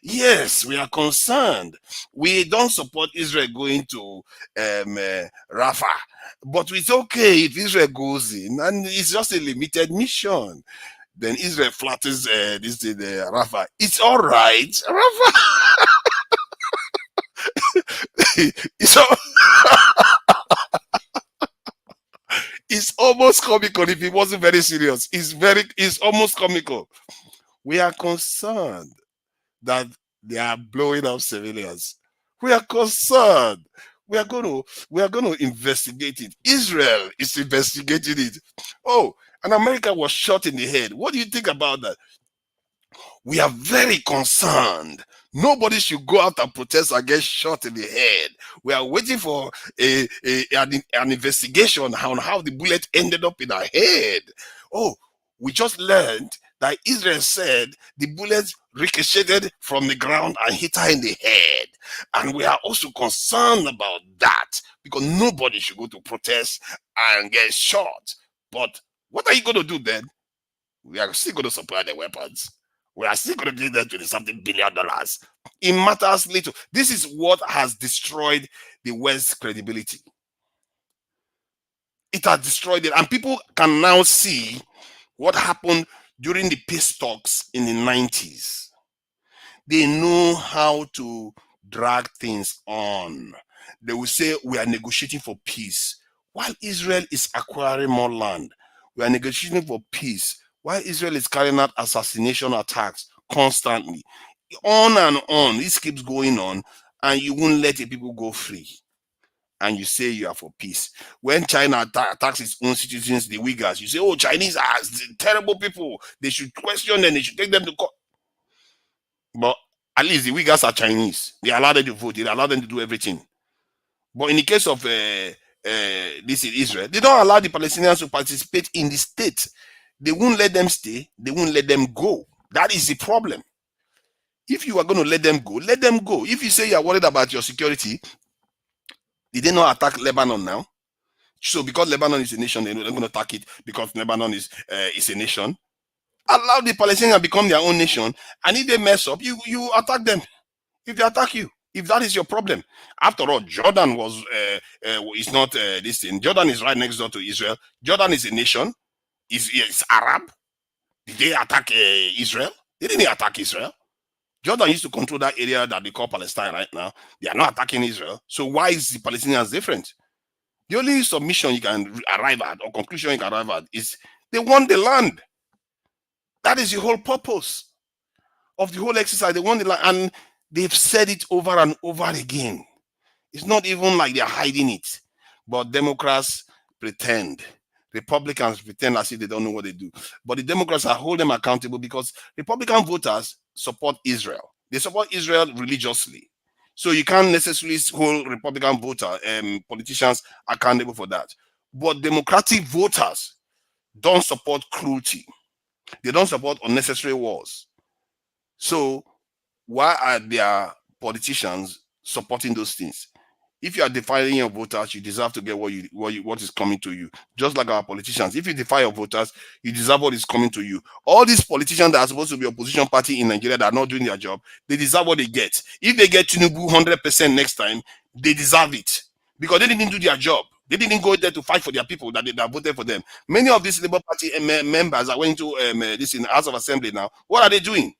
Yes, we are concerned. We don't support Israel going to Rafah, but it's okay if Israel goes in, and it's just a limited mission. Then Israel flatters Rafah. It's all right, Rafah. It's almost comical if it wasn't very serious. It's almost comical. We are concerned that they are blowing up civilians. We are concerned. We are going to investigate it. Israel is investigating it. Oh, and America was shot in the head. What do you think about that? We are very concerned. Nobody should go out and protest and get shot in the head. We are waiting for an investigation on how the bullet ended up in our head. Oh, we just learned that Israel said the bullet ricocheted from the ground and hit her in the head. And we are also concerned about that because nobody should go to protest and get shot. But what are you going to do then? We are still going to supply the weapons. We are still going to give them $20-something billion. It matters little. This is what has destroyed the West's credibility. It has destroyed it. And people can now see what happened during the peace talks in the 90s. They know how to drag things on. They will say, we are negotiating for peace. While Israel is acquiring more land, we are negotiating for peace. While Israel is carrying out assassination attacks constantly. On and on. This keeps going on, and you won't let the people go free. And you say you are for peace. When China attacks its own citizens, the Uyghurs, you say, oh, Chinese are terrible people. They should question them. They should take them to court. But at least the Uyghurs are Chinese. They allow them to vote. They allow them to do everything. But in the case of this is Israel, they don't allow the Palestinians to participate in the state. They won't let them stay. They won't let them go. That is the problem. If you are going to let them go, let them go. If you say you are worried about your security, did they not attack Lebanon now? So because Lebanon is a nation, they're not going to attack it because Lebanon is a nation. Allow the Palestinians to become their own nation, and if they mess up, you attack them. If they attack you, if that is your problem. After all, Jordan is not this thing. Jordan is right next door to Israel. Jordan is a nation. It's Arab. Did they attack Israel? They didn't attack Israel. Jordan used to control that area that they call Palestine right now. They are not attacking Israel. So why is the Palestinians different? The only submission you can arrive at or conclusion you can arrive at is they want the land. That is the whole purpose of the whole exercise. They want the land, and they've said it over and over again. It's not even like they're hiding it. But Democrats pretend. Republicans pretend as if they don't know what they do. But the Democrats are holding them accountable because Republican voters support Israel. They support Israel religiously. So you can't necessarily hold Republican voters and politicians accountable for that. But Democratic voters don't support cruelty. They don't support unnecessary wars. So why are their politicians supporting those things? If you are defying your voters, you deserve to get what is coming to you. Just like our politicians. If you defy your voters, you deserve what is coming to you. All these politicians that are supposed to be opposition party in Nigeria that are not doing their job, they deserve what they get. If they get Tinubu 100% next time, they deserve it. Because they didn't do their job. They didn't go there to fight for their people that voted for them. Many of these Labour Party members are going to this in the House of Assembly now. What are they doing?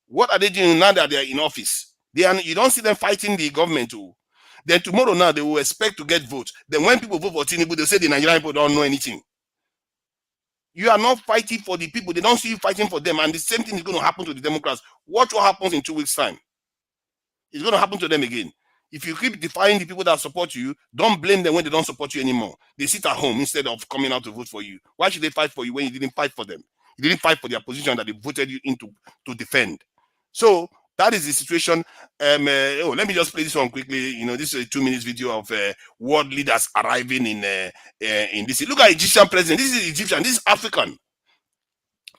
What are they doing now that they are in office? You don't see them fighting the government too. Then tomorrow now they will expect to get votes. Then when people vote for Tinubu, they say the Nigerian people don't know anything. You are not fighting for the people. They don't see you fighting for them. And the same thing is going to happen to the Democrats. Watch what happens in 2 weeks' time. It's going to happen to them again. If you keep defying the people that support you, don't blame them when they don't support you anymore. They sit at home instead of coming out to vote for you. Why should they fight for you when you didn't fight for them? You didn't fight for their position that they voted you into to defend. So that is the situation. Let me just play this one quickly. You know, this is a 2 minutes video of world leaders arriving in this. Look at Egyptian president. This is Egyptian. This is African.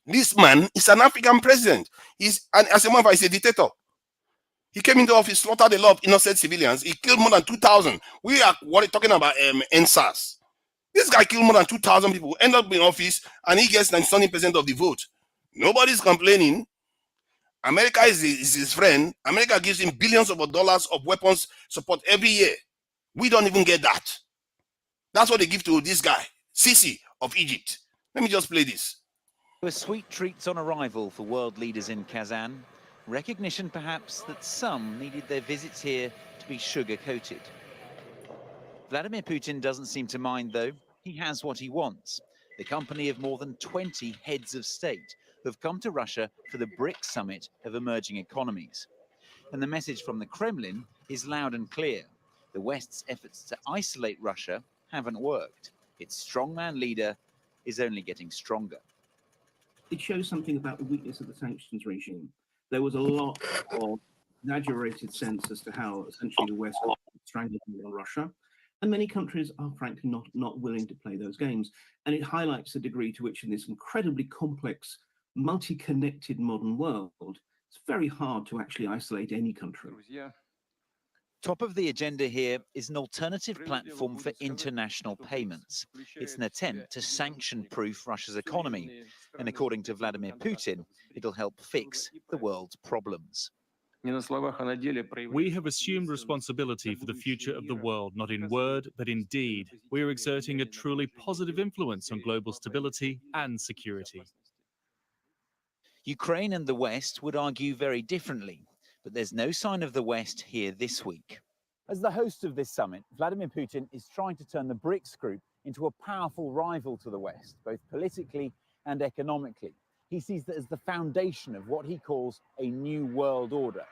This man is an African president. As a matter of fact, he's a dictator. He came into office, slaughtered a lot of innocent civilians. He killed more than 2,000. We are talking about NSAS. This guy killed more than 2,000 people, end up in office, and he gets 97% of the vote. Nobody's complaining. America is his friend. America gives him billions of dollars of weapons support every year. We don't even get that. That's what they give to this guy, Sisi of Egypt. Let me just play this. Were sweet treats on arrival for world leaders in Kazan. Recognition, perhaps, that some needed their visits here to be sugar-coated. Vladimir Putin doesn't seem to mind, though. He has what he wants. The company of more than 20 heads of state who have come to Russia for the BRICS summit of emerging economies. And the message from the Kremlin is loud and clear. The West's efforts to isolate Russia haven't worked. Its strongman leader is only getting stronger. it shows something about the weakness of the sanctions regime. There was a lot of exaggerated sense as to how essentially the West was strangling on Russia. And many countries are frankly not willing to play those games. And it highlights the degree to which in this incredibly complex, multi-connected modern world, it's very hard to actually isolate any country. Top of the agenda here is an alternative platform for international payments. It's an attempt to sanction-proof Russia's economy. And according to Vladimir Putin, it'll help fix the world's problems. We have assumed responsibility for the future of the world, not in word, but in deed. We are exerting a truly positive influence on global stability and security. Ukraine and the West would argue very differently, but there's no sign of the West here this week. As the host of this summit, Vladimir Putin is trying to turn the BRICS group into a powerful rival to the West, both politically and economically. He sees that as the foundation of what he calls a new world order.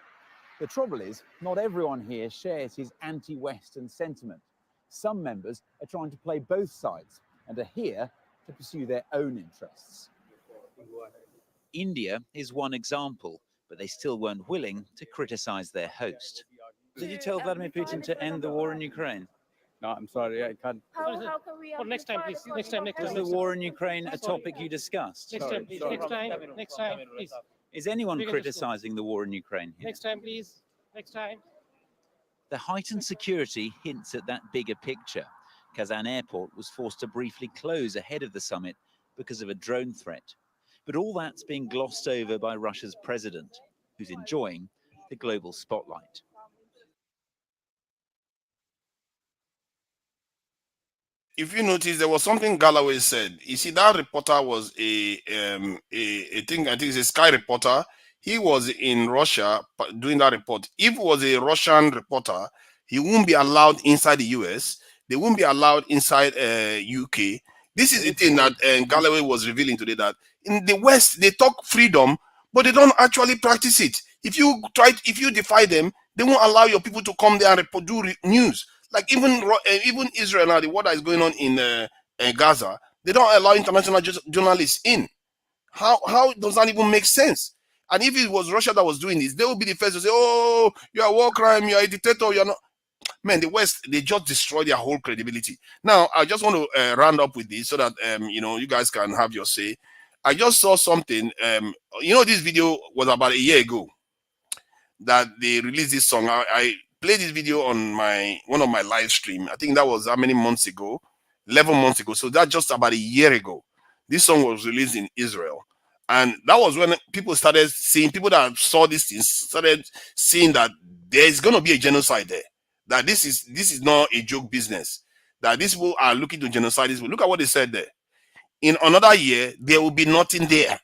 The trouble is, not everyone here shares his anti-Western sentiment. Some members are trying to play both sides and are here to pursue their own interests. India is one example, but they still weren't willing to criticize their host. Did you tell Vladimir Putin to end the war in Ukraine? No, I'm sorry, I can't. How can we? Well, next time, please. Next time. Was the war in Ukraine a topic you discussed? Next time, please. Next time, please. Is anyone criticizing the war in Ukraine here? Next time, please. Next time. The heightened security hints at that bigger picture. Kazan airport was forced to briefly close ahead of the summit because of a drone threat. But all that's being glossed over by Russia's president, who's enjoying the global spotlight. If you notice, there was something Galloway said. You see, that reporter was I think it's a Sky reporter. He was in Russia doing that report. If it was a Russian reporter, he wouldn't be allowed inside the US. They wouldn't be allowed inside UK. This is the thing that Galloway was revealing today, that in the West, they talk freedom, but they don't actually practice it. If you defy them, they won't allow your people to come there and do news. Like even Israel now, what is going on in Gaza, they don't allow international journalists in. How does that even make sense? And if it was Russia that was doing this, they would be the first to say, "Oh, you are a war crime, you are a dictator, you are not." Man, the West, they just destroy their whole credibility. Now, I just want to round up with this so that you guys can have your say. I just saw something. This video was about a year ago that they released this song. I played this video on one of my live stream. I think that was how many months ago? 11 months ago. So that's just about a year ago. This song was released in Israel. And that was when people started seeing, people that saw these things started seeing that there's going to be a genocide there. That this is not a joke business. That these people are looking to genocide this. Look at what they said there. In another year, there will be nothing there.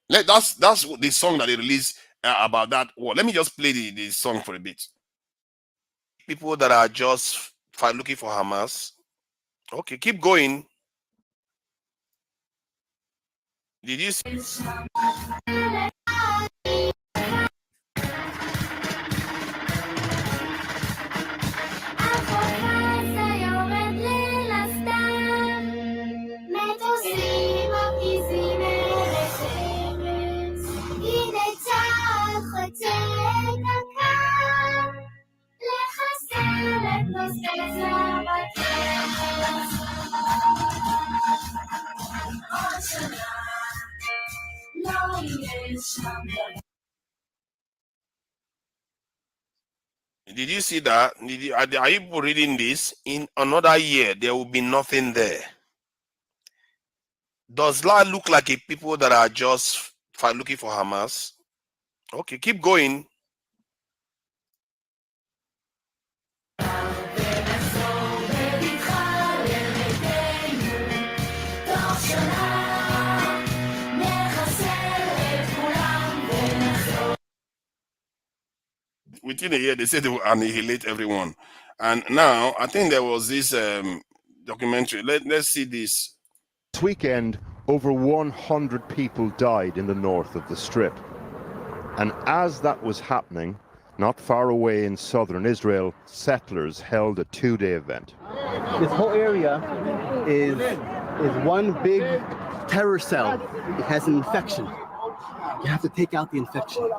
That's the song that they released about that war. Let me just play the song for a bit. People that are just looking for Hamas. Okay, keep going. Did you see? Did you see that? Are you reading this? In another year, there will be nothing there. Does that look like a people that are just looking for Hamas? Okay, keep going. Within a year, they said they will annihilate everyone. And now, I think there was this documentary. Let's see this. This weekend, over 100 people died in the north of the Strip. And as that was happening, not far away in southern Israel, settlers held a two-day event. This whole area is is one big terror cell. It has an infection. You have to take out the infection.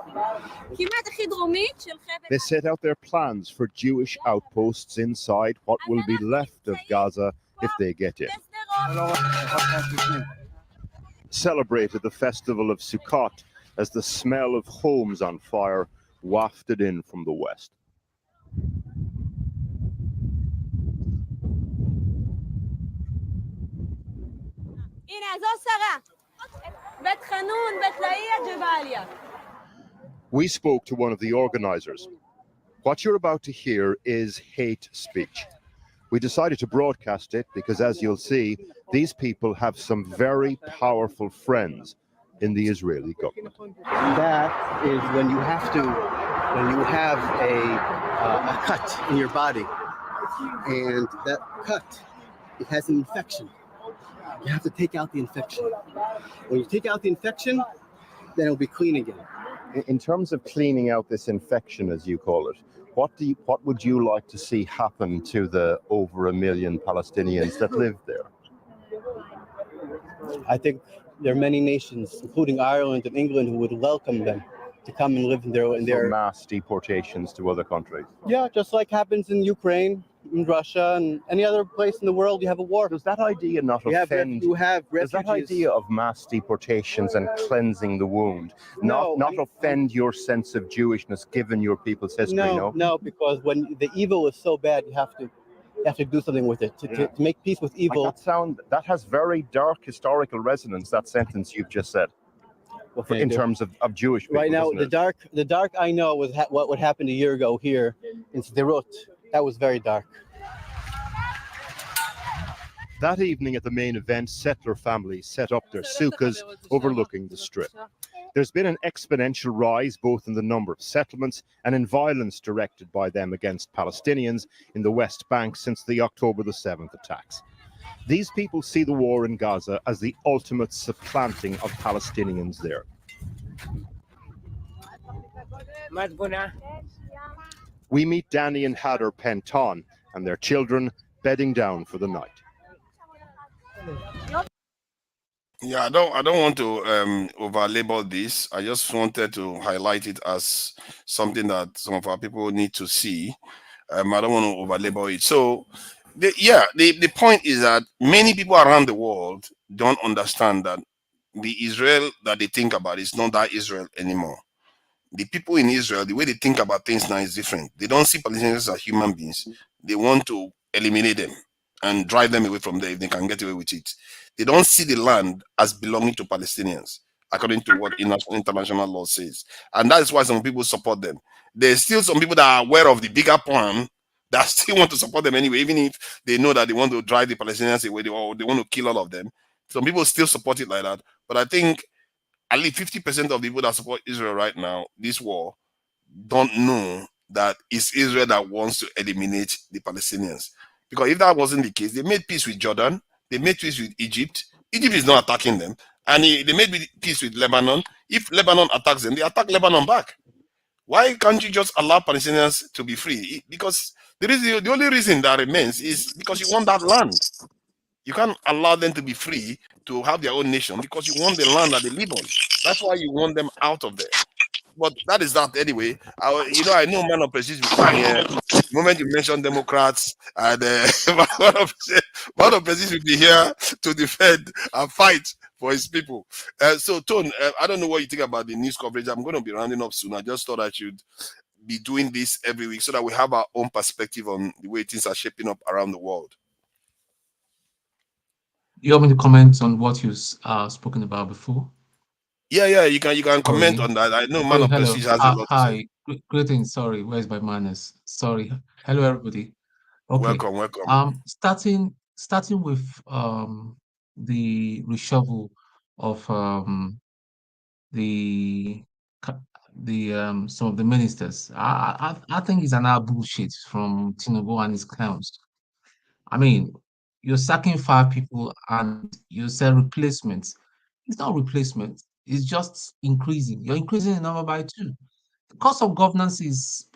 They set out their plans for Jewish outposts inside what will be left of Gaza if they get in. Celebrated the festival of Sukkot as the smell of homes on fire wafted in from the west. We spoke to one of the organizers. What you're about to hear is hate speech. We decided to broadcast it because, as you'll see, these people have some very powerful friends in the Israeli government. That is when you have a cut in your body, and that cut, it has an infection. You have to take out the infection. When you take out the infection, then it'll be clean again. In terms of cleaning out this infection, as you call it, what would you like to see happen to the over 1 million Palestinians that live there? I think there are many nations, including Ireland and England, who would welcome them to come and live in their mass deportations to other countries. Yeah, just like happens in Ukraine, in Russia, and any other place in the world you have a war. Does that idea not offend? Does that idea of mass deportations and cleansing the wound not offend your sense of Jewishness, given your people's history? No, because when the evil is so bad, you have to do something with it to make peace with evil. That has very dark historical resonance. That sentence you've just said. In terms of Jewish people, right now, the dark I know was what would happen a year ago here in Sderot. That was very dark. That evening at the main event, settler families set up their sukkahs overlooking the strip. There's been an exponential rise both in the number of settlements and in violence directed by them against Palestinians in the West Bank since the October the 7th attacks. These people see the war in Gaza as the ultimate supplanting of Palestinians there. We meet Danny and Hadar Penton and their children bedding down for the night. Yeah, I don't want to over-label this. I just wanted to highlight it as something that some of our people need to see. I don't want to over-label it. So, the point is that many people around the world don't understand that the Israel that they think about is not that Israel anymore. The people in Israel, the way they think about things now is different. They don't see Palestinians as human beings. They want to eliminate them and drive them away from there if they can get away with it. They don't see the land as belonging to Palestinians, according to what international law says. And that is why some people support them. There's still some people that are aware of the bigger plan that still want to support them anyway, even if they know that they want to drive the Palestinians away or they want to kill all of them. Some people still support it like that. But I think at least 50% of the people that support Israel right now, this war, don't know that it's Israel that wants to eliminate the Palestinians. Because if that wasn't the case, they made peace with Jordan, they made peace with Egypt. Egypt is not attacking them. And they made peace with Lebanon. If Lebanon attacks them, they attack Lebanon back. Why can't you just allow Palestinians to be free? Because the only reason that remains is because you want that land. You can't allow them to be free to have their own nation because you want the land that they live on. That's why you want them out of there. But that is that anyway. I know man of precision will come here. The moment you mention Democrats, and man of precision will be here to defend and fight for his people. So, Tone, I don't know what you think about the news coverage. I'm going to be rounding up soon. I just thought I should be doing this every week so that we have our own perspective on the way things are shaping up around the world. You want me to comment on what you've spoken about before? Yeah, you can comment on that. I know man of prestige has a lot to say. Hi, greetings. Sorry, where's my manners? Sorry. Hello, everybody. Okay. Welcome. Starting with the reshuffle of some of the ministers. I think it's an bullshit from Tinubu and his clowns. I mean, you're sacking 5 people and you say replacements. It's not replacement. It's just increasing. You're increasing the number by 2. The cost of governance is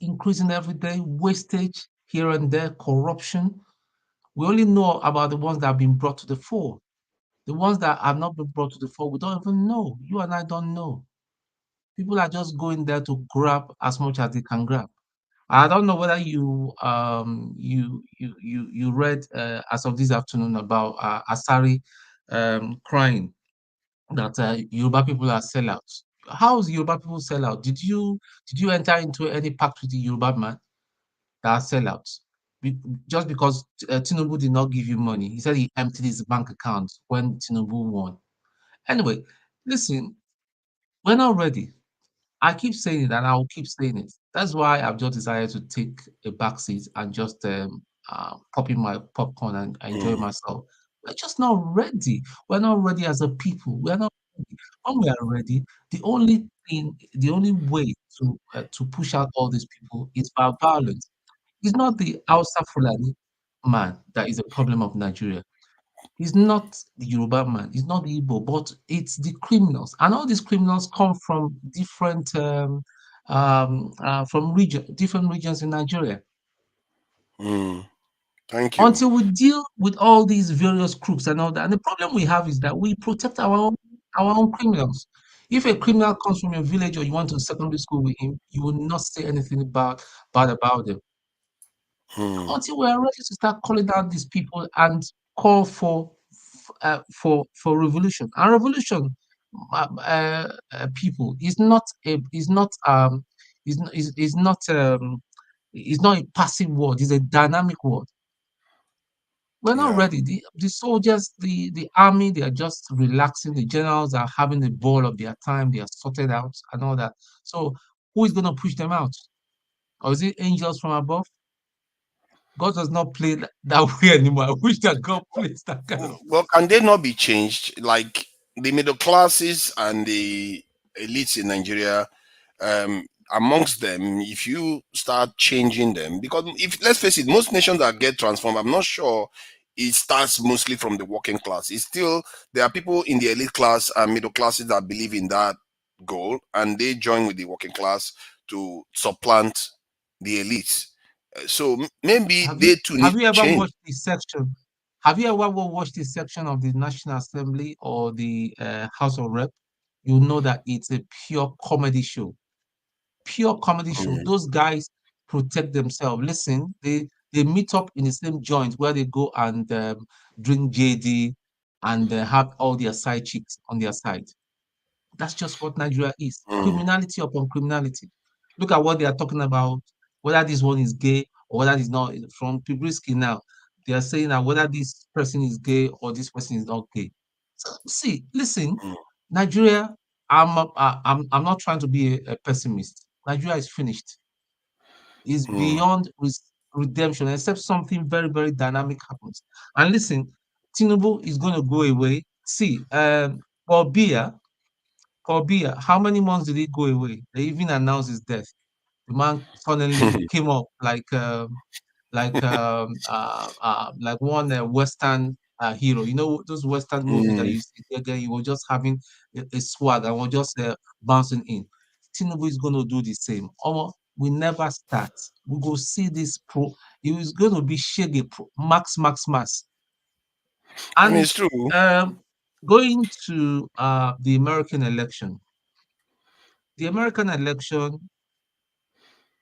increasing every day. Wastage here and there, corruption. We only know about the ones that have been brought to the fore. The ones that have not been brought to the fore, we don't even know. You and I don't know. People are just going there to grab as much as they can grab. I don't know whether you read as of this afternoon about Asari crying that Yoruba people are sellouts. How is Yoruba people sell out? Did you enter into any pact with the Yoruba man that are sellouts? Just because Tinubu did not give you money, he said he emptied his bank account when Tinubu won. Anyway, listen, we're not ready. I keep saying it and I will keep saying it. That's why I've just decided to take a back seat and just pop in my popcorn and enjoy myself. We're just not ready. We're not ready as a people. We're not ready. When we are ready, the only way to push out all these people is by violence. It's not the Hausa Fulani man that is a problem of Nigeria. It's not the Yoruba man, it's not the Igbo, but it's the criminals. And all these criminals come from different different regions in Nigeria. Thank you. Until we deal with all these various groups and all that. And the problem we have is that we protect our own criminals. If a criminal comes from your village or you want to secondary school with him, you will not say anything bad about them. Until we are ready to start calling out these people and call for revolution. And revolution, people, is not a passive word. It's a dynamic word. We're not ready. The soldiers, the army, they are just relaxing. The generals are having the ball of their time. They are sorted out and all that. So who is going to push them out? Or is it angels from above? God does not play that way anymore. I wish that God plays that kind of. Well, can they not be changed? Like the middle classes and the elites in Nigeria, amongst them, if you start changing them, because if let's face it, most nations that get transformed, I'm not sure it starts mostly from the working class. It's still there are people in the elite class and middle classes that believe in that goal, and they join with the working class to supplant the elites. So maybe they too need Have you to ever change. watched this section? Have you ever watched this section of the National Assembly or the House of Rep? You know that it's a pure comedy show. Pure comedy show. Those guys protect themselves. Listen, they meet up in the same joint where they go and drink JD and have all their side chicks on their side. That's just what Nigeria is. Criminality upon criminality. Look at what they are talking about, whether this one is gay or whether it's not. From Pibrisky now, they are saying that whether this person is gay or this person is not gay. So, see, listen, Nigeria, I'm not trying to be a pessimist. Nigeria is finished. It's beyond redemption, except something very, very dynamic happens. And listen, Tinubu is going to go away. See, for Biya, how many months did he go away? They even announced his death. The man suddenly came up like one Western hero. You know those Western movies that you see there. He was just having a swag and was just bouncing in. Tinubu is going to do the same. We never start. We go see this pro. It is going to be Shege pro. Max. I mean, And it's true. going to the American election. The American election,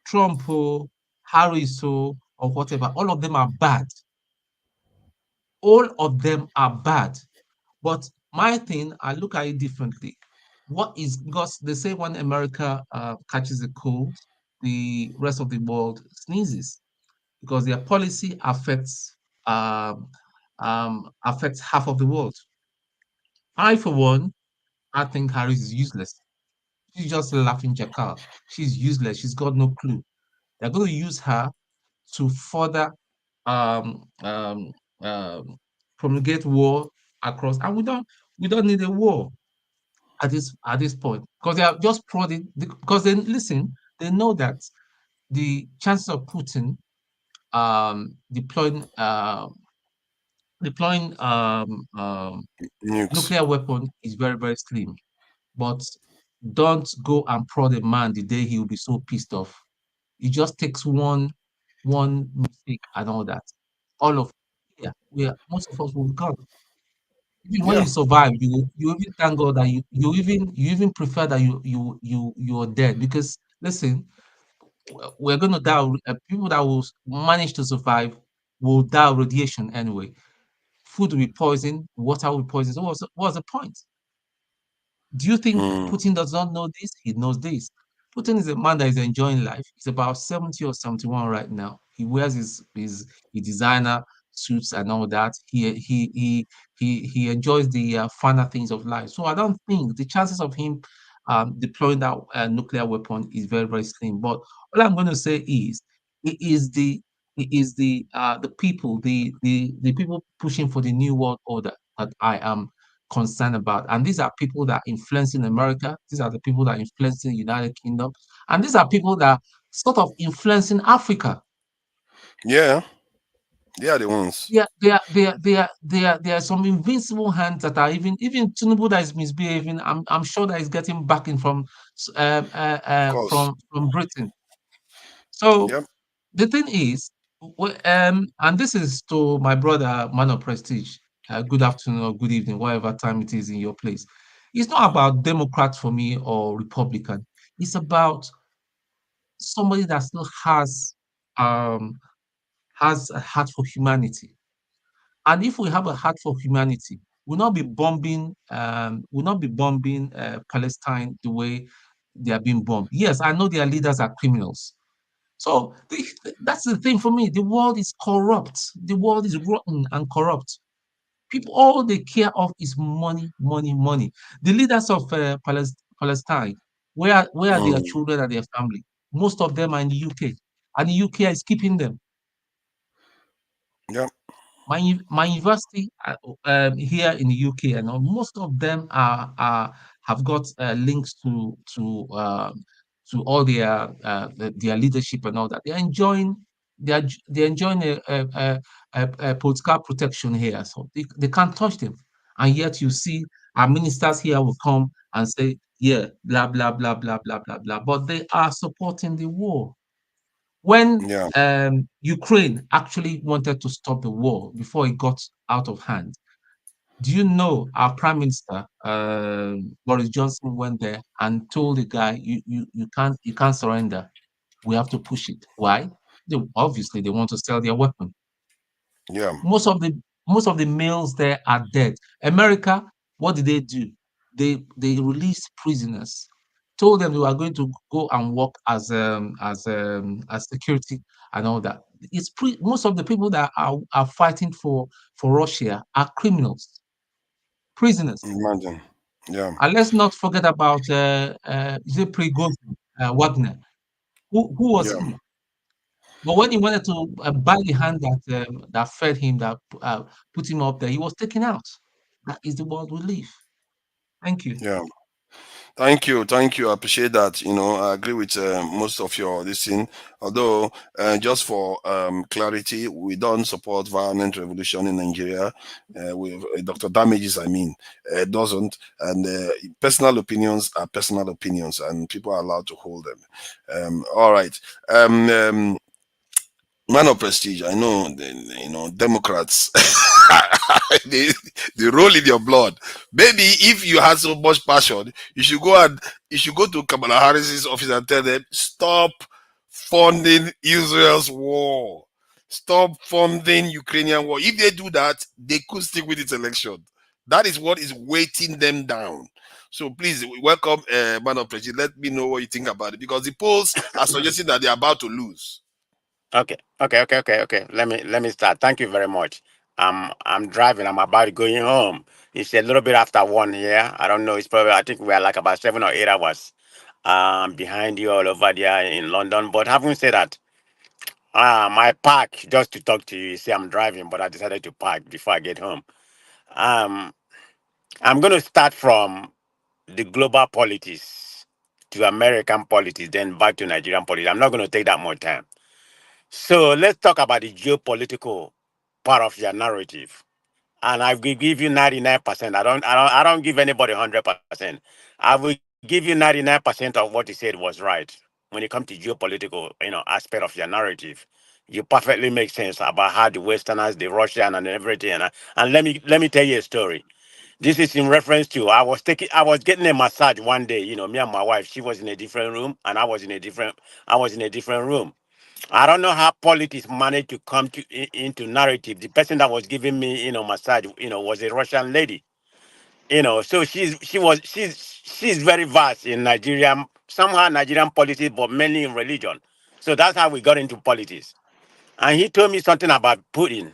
Trump or Harris or whatever, all of them are bad. All of them are bad. But my thing, I look at it differently. What is because they say when America catches a cold, the rest of the world sneezes because their policy affects half of the world. I, for one, I think Harris is useless. She's just a laughing jackal. She's useless. She's got no clue. They're going to use her to further um, um, promulgate war across, and we don't need a war at this point because they are just prodding. Because they listen, they know that the chances of Putin deploying Nukes. nuclear weapon is very, very slim. But don't go and prod a man the day he will be so pissed off. It just takes one mistake and all that. All of most of us will be gone. Even when Yeah. you survive, you even thank God that you even prefer that you're dead, because listen, we're going to die. People that will manage to survive will die of radiation anyway. Food will be poisoned, water will be poisoned. So what's the point? Do you think Mm. Putin does not know this? He knows this. Putin is a man that is enjoying life. He's about 70 or 71 right now. He wears his designer suits and all that. He enjoys the finer things of life. So I don't think the chances of him deploying that nuclear weapon is very, very slim. But all I'm going to say is it is the people, the people pushing for the new world order that I am concerned about. And these are people that are influencing America. These are the people that are influencing the United Kingdom. And these are people that are sort of influencing Africa. Yeah. They are the ones. There are some invincible hands that are even Tinubu that is misbehaving. I'm sure that he's getting backing from Of course. from Britain. So Yep. the thing is, and this is to my brother, man of prestige. Good afternoon or good evening, whatever time it is in your place. It's not about Democrat for me or Republican. It's about somebody that still um has a heart for humanity. And if we have a heart for humanity, we'll not be bombing Palestine the way they are being bombed. Yes, I know their leaders are criminals. So that's the thing for me. The world is corrupt. The world is rotten and corrupt. People, all they care of is money, money, money. The leaders of Palestine, where are their Mm. children and their family? Most of them are in the UK, and the UK is keeping them. Yep. My university here in the UK, and most of them have got links to all their leadership and all that. They're enjoying a political protection here, so they can't touch them. And yet you see our ministers here will come and say, yeah, blah blah blah blah blah blah blah, but they are supporting the war. When Yeah. Ukraine actually wanted to stop the war before it got out of hand, do you know our Prime Minister Boris Johnson went there and told the guy, you can't surrender. We have to push it. Why? Obviously they want to sell their weapon. Yeah. Most of the males there are dead. America, what did they do? They released prisoners, told them they were going to go and work as security and all that. Most of the people that are fighting for Russia are criminals, prisoners. Imagine. Yeah. And let's not forget about is it Prigozhin, Wagner. Who was Yeah. he? But when he wanted to buy the hand that fed him, that put him up there, he was taken out. That is the world we live. Thank you. Yeah. Thank you, thank you. I appreciate that. I agree with most of your this thing. Although, just for clarity, we don't support violent revolution in Nigeria. With Dr. Damages, I mean, doesn't. And personal opinions are personal opinions, and people are allowed to hold them. All right. Man of prestige. I know, Democrats. they, they roll in your blood. Maybe if you had so much passion, you should go to Kamala Harris's office and tell them, stop funding Israel's war. Stop funding Ukrainian war. If they do that, they could stick with its election. That is what is weighting them down. So please welcome, man of prestige. Let me know what you think about it, because the polls are suggesting that they're about to lose. Okay. Let me start. Thank you very much. I'm driving. I'm about to going home. It's a little bit after 1 here. I don't know. It's probably, I think we're like about 7 or 8 hours behind you all over there in London. But having said that, I park just to talk to you. You see, I'm driving, but I decided to park before I get home. Um, I'm going to start from the global politics to American politics, then back to Nigerian politics. I'm not going to take that much time. So let's talk about the geopolitical part of your narrative. And I will give you 99%. I don't give anybody 100%. I will give you 99% of what you said was right when it comes to geopolitical, aspect of your narrative. you perfectly make sense about how the Westerners, the Russian, and everything. And let me tell you a story. This is in reference to I was getting a massage one day. You know, me and my wife. She was in a different room, and I was in a different room. I don't know how politics managed to come into narrative. The person that was giving me, massage, was a Russian lady. So she's very vast in Nigerian, somehow Nigerian politics, but mainly in religion. So that's how we got into politics. And he told me something about Putin,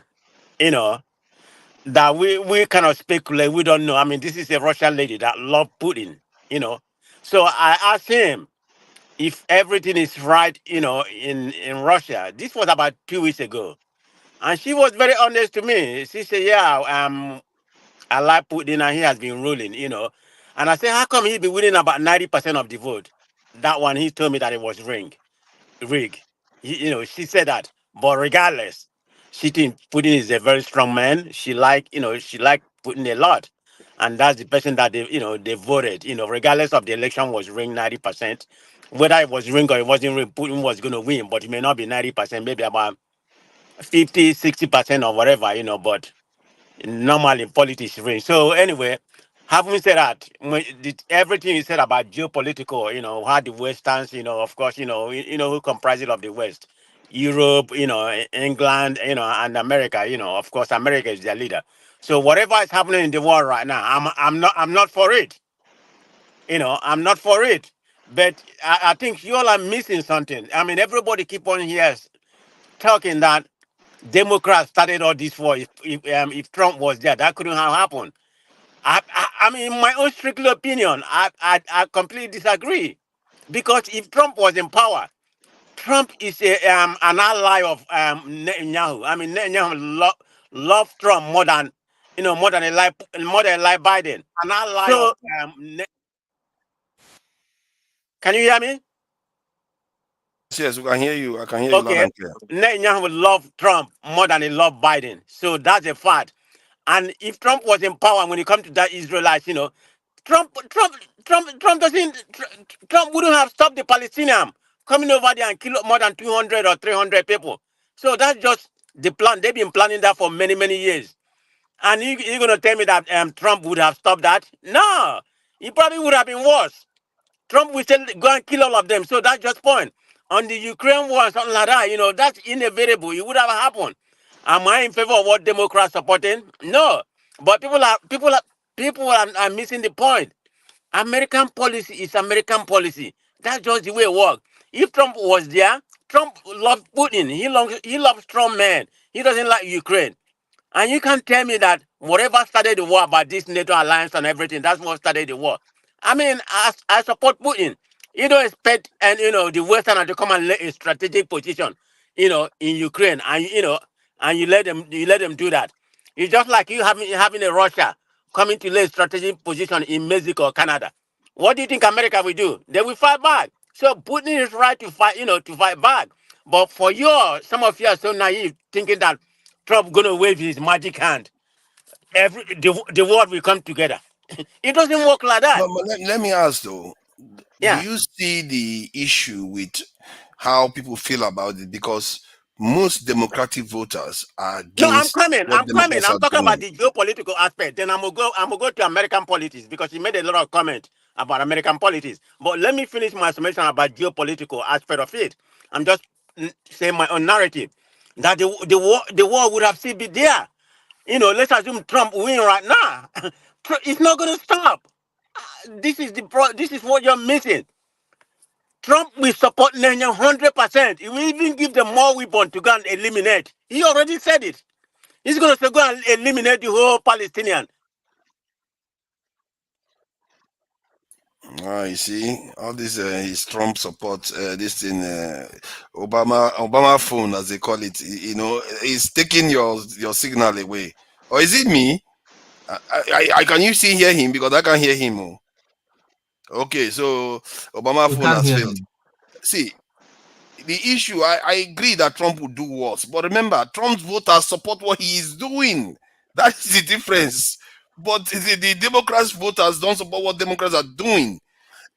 you know, that we cannot speculate. We don't know. I mean, this is a Russian lady that loved Putin. So I asked him if everything is right, in Russia. This was about 2 weeks ago. And she was very honest to me. She said, yeah, I like Putin and he has been ruling. And I said, how come he be winning about 90% of the vote? That one, he told me that it was rigged. She said that. But regardless, she think Putin is a very strong man. She like Putin a lot. And that's the person that they voted. Regardless of the election was rigged 90%. Whether it was rigged or it wasn't rigged, Putin was going to win. But it may not be 90%, maybe about 50, 60% or whatever. But normally politics range. So anyway, having said that, everything you said about geopolitical, how the Westerns, of course, who comprises of the West, Europe, England, and America, of course, America is their leader. So whatever is happening in the world right now, I'm not for it. I'm not for it. But I think you all are missing something. I mean, everybody keep on here talking that Democrats started all this war. If Trump was there, that couldn't have happened. I mean, in my own strictly opinion, I completely disagree. Because if Trump was in power, Trump is an ally of Netanyahu. I mean, Netanyahu love Trump more than Biden. An ally of can you hear me? Yes, we can hear you. I can hear you loud Okay. and clear. Netanyahu would love Trump more than he loved Biden. So that's a fact. And if Trump was in power, when it comes to that Israelites, Trump wouldn't have stopped the Palestinians coming over there and kill more than 200 or 300 people. So that's just the plan. They've been planning that for many, many years. And you're going to tell me that Trump would have stopped that? No. It probably would have been worse. Trump will still go and kill all of them. So that's just point. On the Ukraine war and something like that, that's inevitable. It would have happened. Am I in favor of what Democrats supporting? No. But people are missing the point. American policy is American policy. That's just the way it works. If Trump was there, Trump loved Putin. He loves strong men. He doesn't like Ukraine. And you can't tell me that whatever started the war about this NATO alliance and everything, that's what started the war. I mean, I support Putin. You don't expect the Westerners to come and lay a strategic position, in Ukraine, and and you let them do that. It's just like you having a Russia coming to lay a strategic position in Mexico or Canada. What do you think America will do? They will fight back. So Putin is right to fight, to fight back. But for some of you are so naive, thinking that Trump gonna wave his magic hand. The world will come together. It doesn't work like that. But let me ask though, Yeah. do you see the issue with how people feel about it? Because most Democratic voters are No, I'm against coming. what I'm coming. Democrats I'm are talking about doing. the geopolitical aspect. Then I'm gonna go to American politics because he made a lot of comment about American politics. But let me finish my summation about geopolitical aspect of it. I'm just saying my own narrative that the war would have still be there. Let's assume Trump win right now. It's not going to stop. This is what you're missing. Trump will support Netanyahu 100%. He will even give them more weapons to go and eliminate. He already said it. He's going to go and eliminate the whole Palestinian. You see, all this his Trump support, this thing, Obama phone, as they call it, is taking your signal away. Or is it me? I can you see hear him, because I can hear him. Oh. Okay, so Obama We phone can't has hear failed. him. See, the issue, I agree that Trump will do worse, but remember, Trump's voters support what he is doing. That is the difference. But the Democrats voters don't support what Democrats are doing.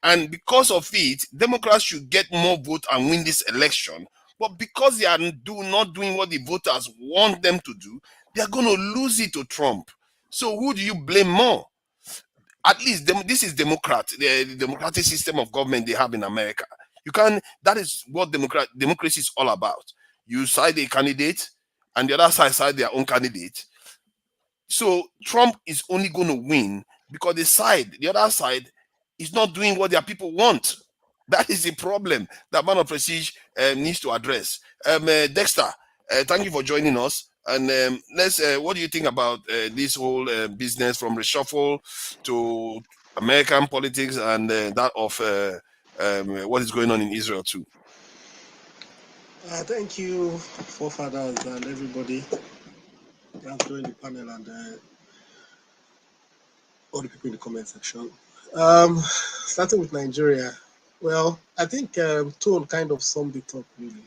And because of it, Democrats should get more votes and win this election But because they are not doing what the voters want them to do, they are going to lose it to Trump. So who do you blame more? At least this is the democratic system of government they have in America. You can that is what democracy is all about. You side a candidate, and the other side their own candidate. So Trump is only going to win because the other side, is not doing what their people want. That is the problem that Man of Prestige needs to address. Dexter, thank you for joining us. And let's. What do you think about this whole business from reshuffle to American politics and that of what is going on in Israel too? Thank you, forefathers and everybody that joined the panel and all the people in the comment section. Starting with Nigeria, well, I think Tone kind of summed it up really.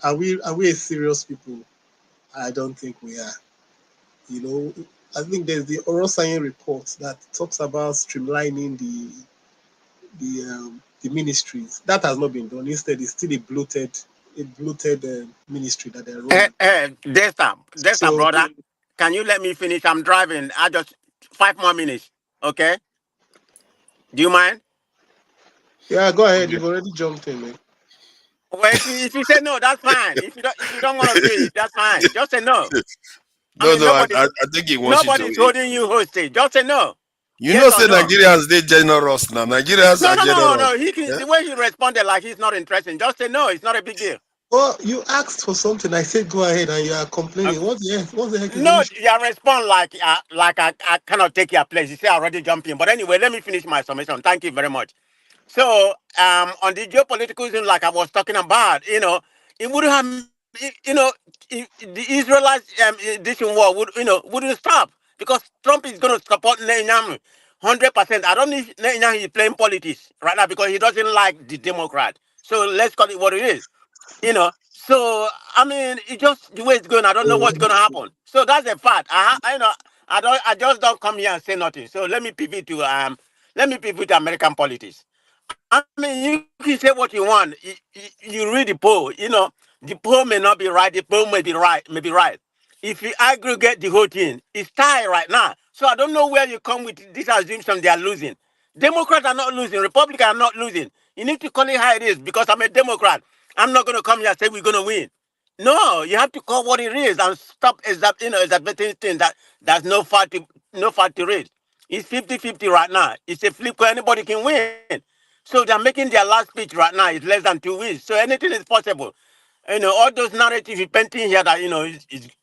Are we a serious people? I don't think we are. You know, I think there's the Orosayen report that talks about streamlining the ministries. That has not been done. Instead, it's still a bloated ministry that they're running. Dexter, brother, can you let me finish? I'm driving. I just 5 more minutes, okay? Do you mind? Yeah, go ahead. You've already jumped in, man. Well, if you say no, that's fine. If you don't want to do it, that's fine. Just say no. I think he wants you to. Nobody's holding you hostage. Just say no. You know, say no. Nigerians, they generous now. Nigerians are generous. No. The way he responded, like he's not interested. Just say no. It's not a big deal. Well, you asked for something. I said go ahead, and you are complaining. What the heck is No, you respond like I cannot take your place. You say I already jumped in. But anyway, let me finish my summation. Thank you very much. So, on the geopolitical zone, like I was talking about, it would have, if the Israelites this war wouldn't stop because Trump is going to support Netanyahu 100%. I don't think Netanyahu is playing politics right now because he doesn't like the Democrat. So let's call it what it is, So I mean, it just the way it's going. I don't know what's going to happen. So that's a fact. I just don't come here and say nothing. So let me pivot to American politics. I mean, you can say what you want. You read the poll. The poll may not be right. The poll may be right. If you aggregate the whole thing, it's tied right now. So I don't know where you come with this assumption they are losing. Democrats are not losing. Republicans are not losing. You need to call it how it is because I'm a Democrat. I'm not going to come here and say we're going to win. No, you have to call what it is and stop exaggerating things that there's no fact to read. It's 50-50 right now. It's a flip where anybody can win. So they're making their last speech right now. It's less than 2 weeks. So anything is possible. All those narratives you're painting here that,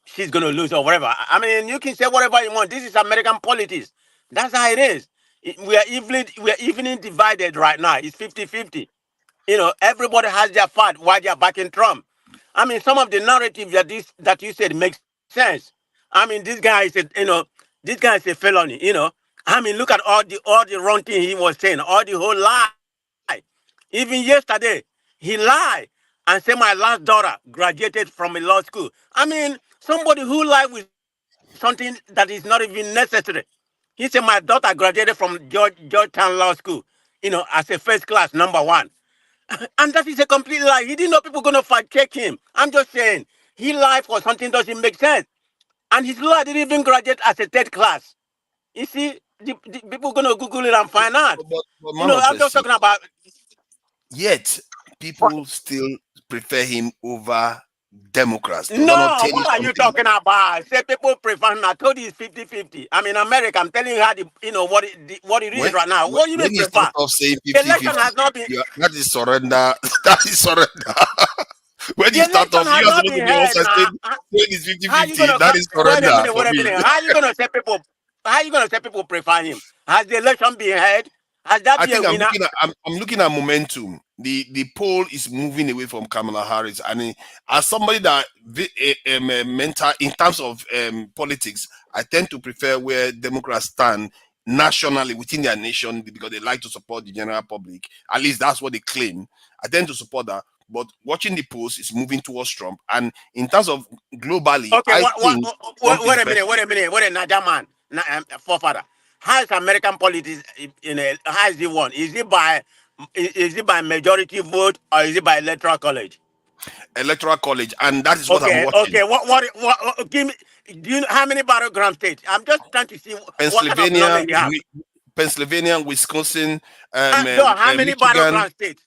she's going to lose or whatever. I mean, you can say whatever you want. This is American politics. That's how it is. We are evenly divided right now. It's 50-50. Everybody has their part while they're backing Trump. I mean, some of the narrative that you said makes sense. I mean, this guy is a felony, I mean, look at all the wrong thing he was saying, all the whole lie. Even yesterday, he lied and said my last daughter graduated from a law school. I mean, somebody who lied with something that is not even necessary. He said my daughter graduated from Georgetown Law School, as a first class number 1. And that is a complete lie. He didn't know people were going to fact check him. I'm just saying, he lied for something doesn't make sense. And his lawyer didn't even graduate as a 3rd class. You see, the people going to Google it and find out. I'm just talking about. Yet, people still prefer him over Democrats. No, what are you talking about? Say people prefer him. I told you it's 50-50. I mean, America, I'm telling you how what it is right now. What do you mean prefer? Start off saying 50-50, the election has not been. That is surrender. That is surrender. When you start off, you have to be also saying it's 50-50. That is surrender. Wait a minute. How are you going to say people prefer him? Has the election been held? Has that been a winner? I'm looking at momentum. The poll is moving away from Kamala Harris, and as somebody that mentor in terms of politics, I tend to prefer where Democrats stand nationally within their nation because they like to support the general public. At least that's what they claim. I tend to support that. But watching the polls is moving towards Trump, and in terms of globally, okay. Wait a minute, Najaman, forefather. How is American politics? How is it won? Is it by Is it by majority vote or is it by electoral college? Electoral college, and that is what I'm Okay, watching. okay. What give me? Do you know how many battleground states? I'm just trying to see what kind of Pennsylvania, knowledge you have. Pennsylvania, Wisconsin, How many Michigan. battleground states?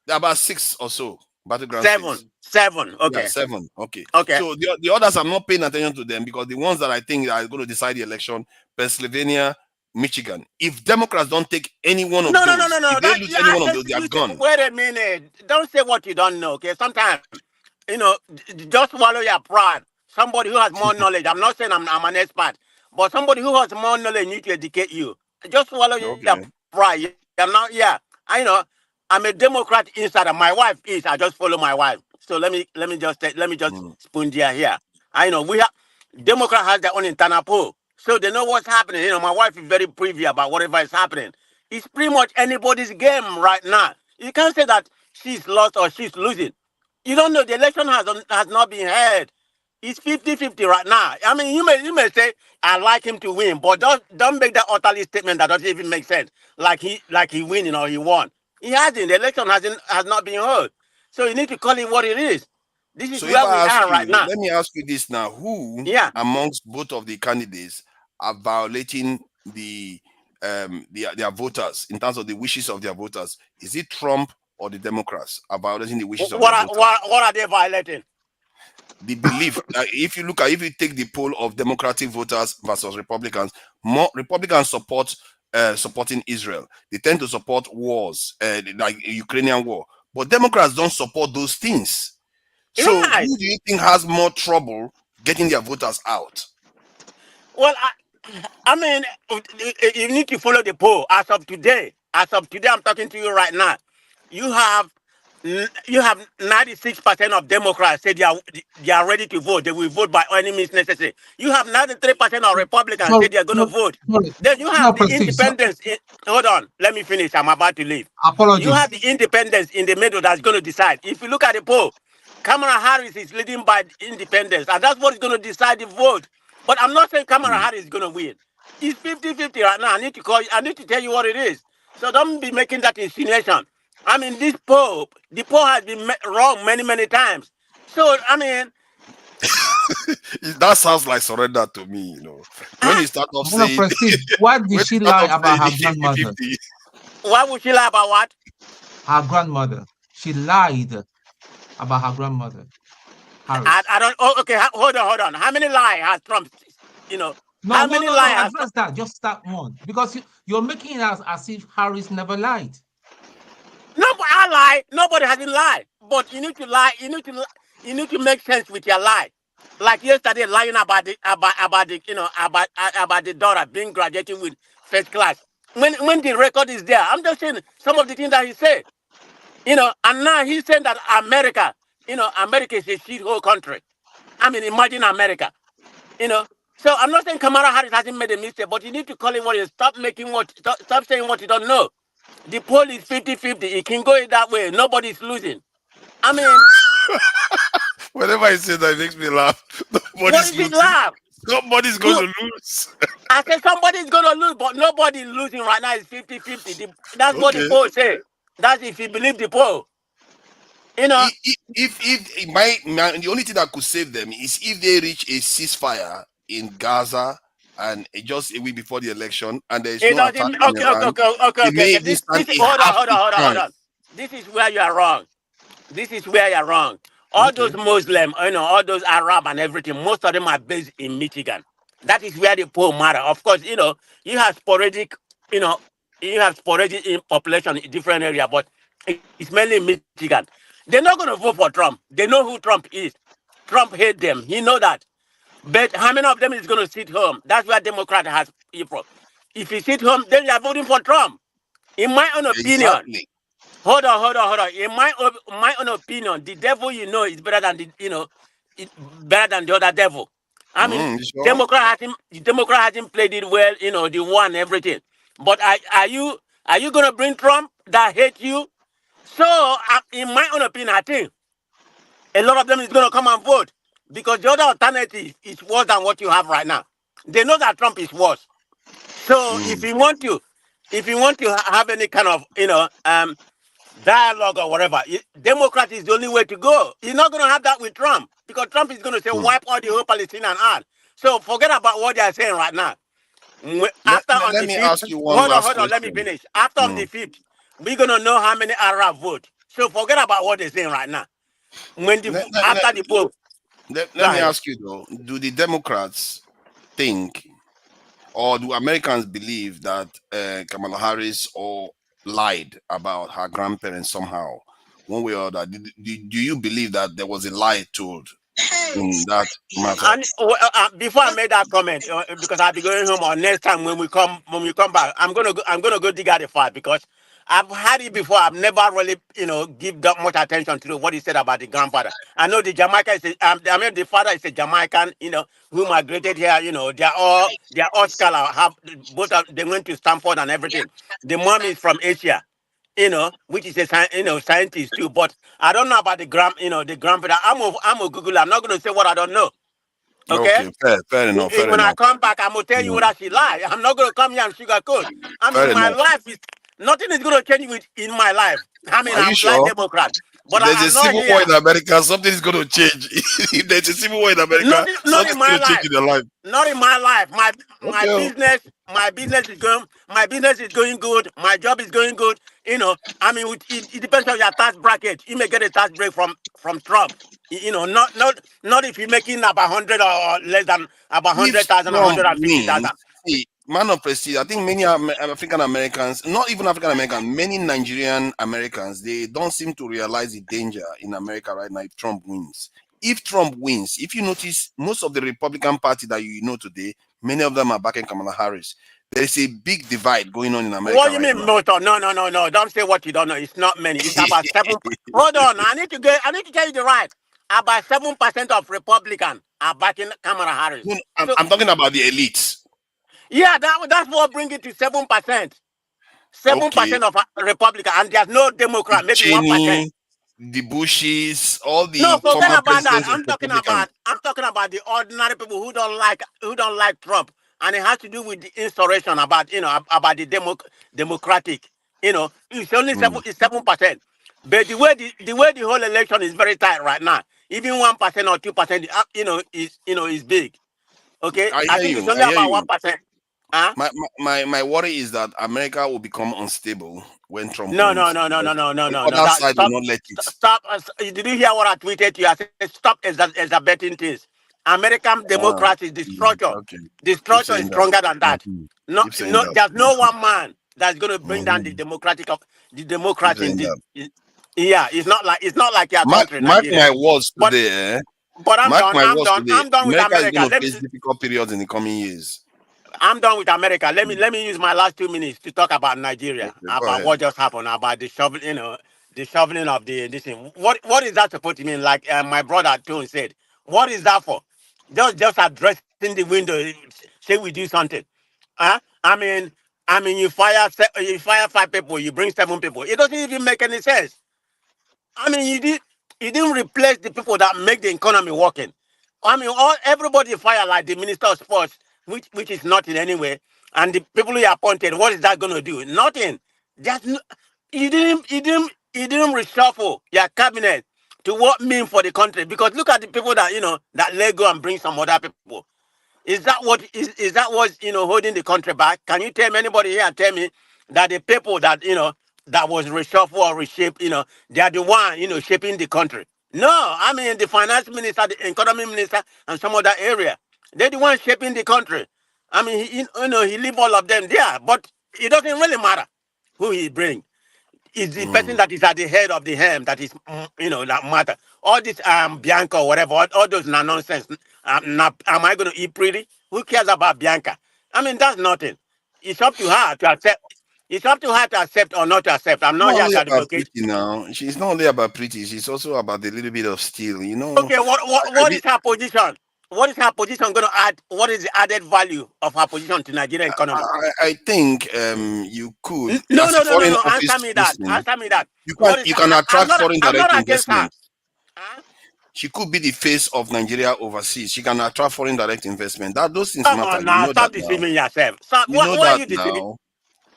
About 6 or so battleground states. Seven. Okay. Yeah, 7. Okay. Okay. So the others, I'm not paying attention to them because the ones that I think are going to decide the election, Pennsylvania, Michigan. If Democrats don't take any one of No. if they lose any one of those, they are gone. Wait a minute. Don't say what you don't know. Okay. Sometimes, just swallow your pride. Somebody who has more knowledge. I'm not saying I'm an expert, but somebody who has more knowledge needs to educate you. Just swallow your pride. I'm not. Yeah. I'm a Democrat insider. My wife is. I just follow my wife. So let me just spoon here. I know we have Democrat has their own internal poll, so they know what's happening. My wife is very privy about whatever is happening. It's pretty much anybody's game right now. You can't say that she's lost or she's losing. You don't know. The election has not been held. It's 50-50 right now. I mean, you may say I like him to win, but don't make that utterly statement that doesn't even make sense. Like he winning or he won. He hasn't. The election has not been held. So you need to call it what it is. This is where we are right now. Let me ask you this now: who amongst both of the candidates are violating their voters in terms of the wishes of their voters? Is it Trump or the Democrats are violating the wishes of their voters? What are they violating? The belief. If you take the poll of Democratic voters versus Republicans, more Republicans supporting Israel. They tend to support wars, like a Ukrainian war. But Democrats don't support those things. So who do you think has more trouble getting their voters out? Well, I mean, you need to follow the poll. As of today, I'm talking to you right now. You have 96% of Democrats say they are ready to vote. They will vote by any means necessary. You have 93% of Republicans say they are going to vote. Then you have the independents. Hold on, let me finish. I'm about to leave. Apologies. You have the independents in the middle that's going to decide. If you look at the poll, Kamala Harris is leading by independents, and that's what is going to decide the vote. But I'm not saying Kamala Harris is going to win. It's 50-50 right now. I need to tell you what it is. So don't be making that insinuation. I mean, the poll has been wrong many times. So, I mean... that sounds like surrender to me, When you start off saying... Why did she lie about her grandmother? Why would she lie about what? Her grandmother. She lied about her grandmother. I don't... Oh, okay, hold on. How many lies has Trump... how many lies? Address that. Just start one. Because you're making it as if Harris never lied. No, I lie. Nobody hasn't lied. But you need to lie. You need to make sense with your lie. Like yesterday, lying about the daughter being graduating with first class. When the record is there, I'm just saying some of the things that he said. And now he's saying that America is a shithole country. I mean, imagine America. So I'm not saying Kamala Harris hasn't made a mistake, but you need to call it what it is. Stop saying what you don't know. The poll is 50-50. It can go that way. Nobody's losing. I mean... Whenever I say that, it makes me laugh. Nobody's losing. Somebody's going to lose. I said somebody's going to lose, but nobody's losing right now. It's 50-50. That's what the poll says. That's if you believe the poll. If the only thing that could save them is if they reach a ceasefire in Gaza and just a week before the election, and there is no attack. Okay. Hold on. This is where you are wrong. All those Muslims, all those Arab and everything, most of them are based in Michigan. That is where the poll matter. Of course, you have sporadic, in population in different areas, but it's mainly in Michigan. They're not going to vote for Trump. They know who Trump is. Trump hates them. He know that. But how many of them is going to sit home? That's where Democrat has from. If you sit home, then you are voting for Trump. In my own opinion, hold on. In my own opinion, the devil is better than the other devil. I mean, sure? Democrat hasn't played it well. The one everything. But are you going to bring Trump that hate you? So, in my own opinion, I think a lot of them is going to come and vote. Because the other alternative is worse than what you have right now. They know that Trump is worse. So if you want to, if you want to have any kind of, dialogue or whatever, Democrat is the only way to go. You're not going to have that with Trump because Trump is going to say wipe all the whole Palestinian out. So forget about what they are saying right now. After on let the me 5th, ask you one last hold on, let me question. finish. After on the 5th, we're going to know how many Arab vote. So forget about what they're saying right now. When after the poll. Let me ask you though, do the Democrats think, or do Americans believe that Kamala Harris lied about her grandparents somehow, one way or other? Do you believe that there was a lie told in that matter? And, before I made that comment, because I'll be going home, or next time when we come back, I'm gonna go dig out the file because I've had it before. I've never really, give that much attention to what he said about the grandfather. I know the Jamaican is, the father is a Jamaican, who migrated here. They are all scholar. They went to Stanford and everything. The mom is from Asia, which is a scientist too. But I don't know about the grandfather. I'm a Google. I'm not going to say what I don't know. Okay, fair enough. Fair when enough. I come back, I'm gonna tell you whether she lied. I'm not gonna come here and sugarcoat. I mean, my life is nothing is gonna change in my life. I mean, Are you I'm sure? like Democrat, but There's I'm a not civil here. war in America. Something is going to change. If there's a civil war in America, Not in my going to change life. in your life. Not in my life. My Okay. business is going good. My job is going good. I mean, it depends on your tax bracket. You may get a tax break from Trump. Not if you're making about 100 or less than about If 100,000 or Trump 150,000. wins, see, man of prestige, I think many African Americans, not even African Americans, many Nigerian Americans, they don't seem to realize the danger in America right now if Trump wins. If Trump wins, if you notice, most of the Republican Party that you know today, many of them are backing Kamala Harris. There is a big divide going on in America. What do you mean, motor? No. Don't say what you don't know. It's not many. It's about 7. Hold on. I need to tell you the right. About 7% of Republicans are backing Kamala Harris. No, I'm talking about the elites. Yeah, that's what brings it to 7%. 7% of Republicans, and there's no Democrat, maybe 1%. The Bushes, all the No, forget former about that. presidents of Republicans. I'm talking about the ordinary people who don't like Trump, and it has to do with the instauration about about the democratic. It's only 7%. But the way the whole election is very tight right now, even 1% or 2%, is big. Okay, I think it's only about 1%. Huh? My worry is that America will become unstable when Trump No. wins. The other side will not let it. Stop. Did you hear what I tweeted to you? I said, stop exacerbating things. American democracy, the structure. Okay. The structure is stronger than that. There's no one man that's going to bring down the democracy in this. Yeah, it's not like your country, Mark Nigeria. my words today. But I'm done. I'm done with America. is going to face difficult periods in the coming years. I'm done with America. Let me use my last 2 minutes to talk about Nigeria, about what just happened, about the shoveling, the shoveling of this thing. What is that supposed to mean? Like my brother Tone said, what is that for? Just addressing the window, say we do something. Huh? I mean, you fire 5 people, you bring 7 people. It doesn't even make any sense. I mean, you didn't replace the people that make the economy working. I mean, everybody fired like the Minister of Sports, which is not in any way, and the people you appointed. What is that going to do? Nothing. You didn't reshuffle your cabinet to what mean for the country, because look at the people that let go and bring some other people. Is that what holding the country back? Can you tell me, anybody here tell me that the people that that was reshuffled or reshaped, they are the one shaping the country? No, I mean the finance minister, the economy minister, and some other area. They're the ones shaping the country. I mean, he leave all of them there, but it doesn't really matter who he bring. It's the person that is at the head of the hem that is, that matter. All this Bianca or whatever, all those nonsense. Am I going to eat pretty? Who cares about Bianca? I mean, that's nothing. It's up to her to accept. It's up to her to accept or not to accept. I'm not here to advocate. Now, she's not only about pretty. She's also about a little bit of steel. Okay, what is her position? What is her position going to add? What is the added value of her position to Nigerian economy? I think you could. No. Answer me that. You can attract foreign direct investment. She could be the face of Nigeria overseas. She can attract foreign direct investment. Those things matter. Come on now, stop deceiving yourself. Stop. What are you deceiving?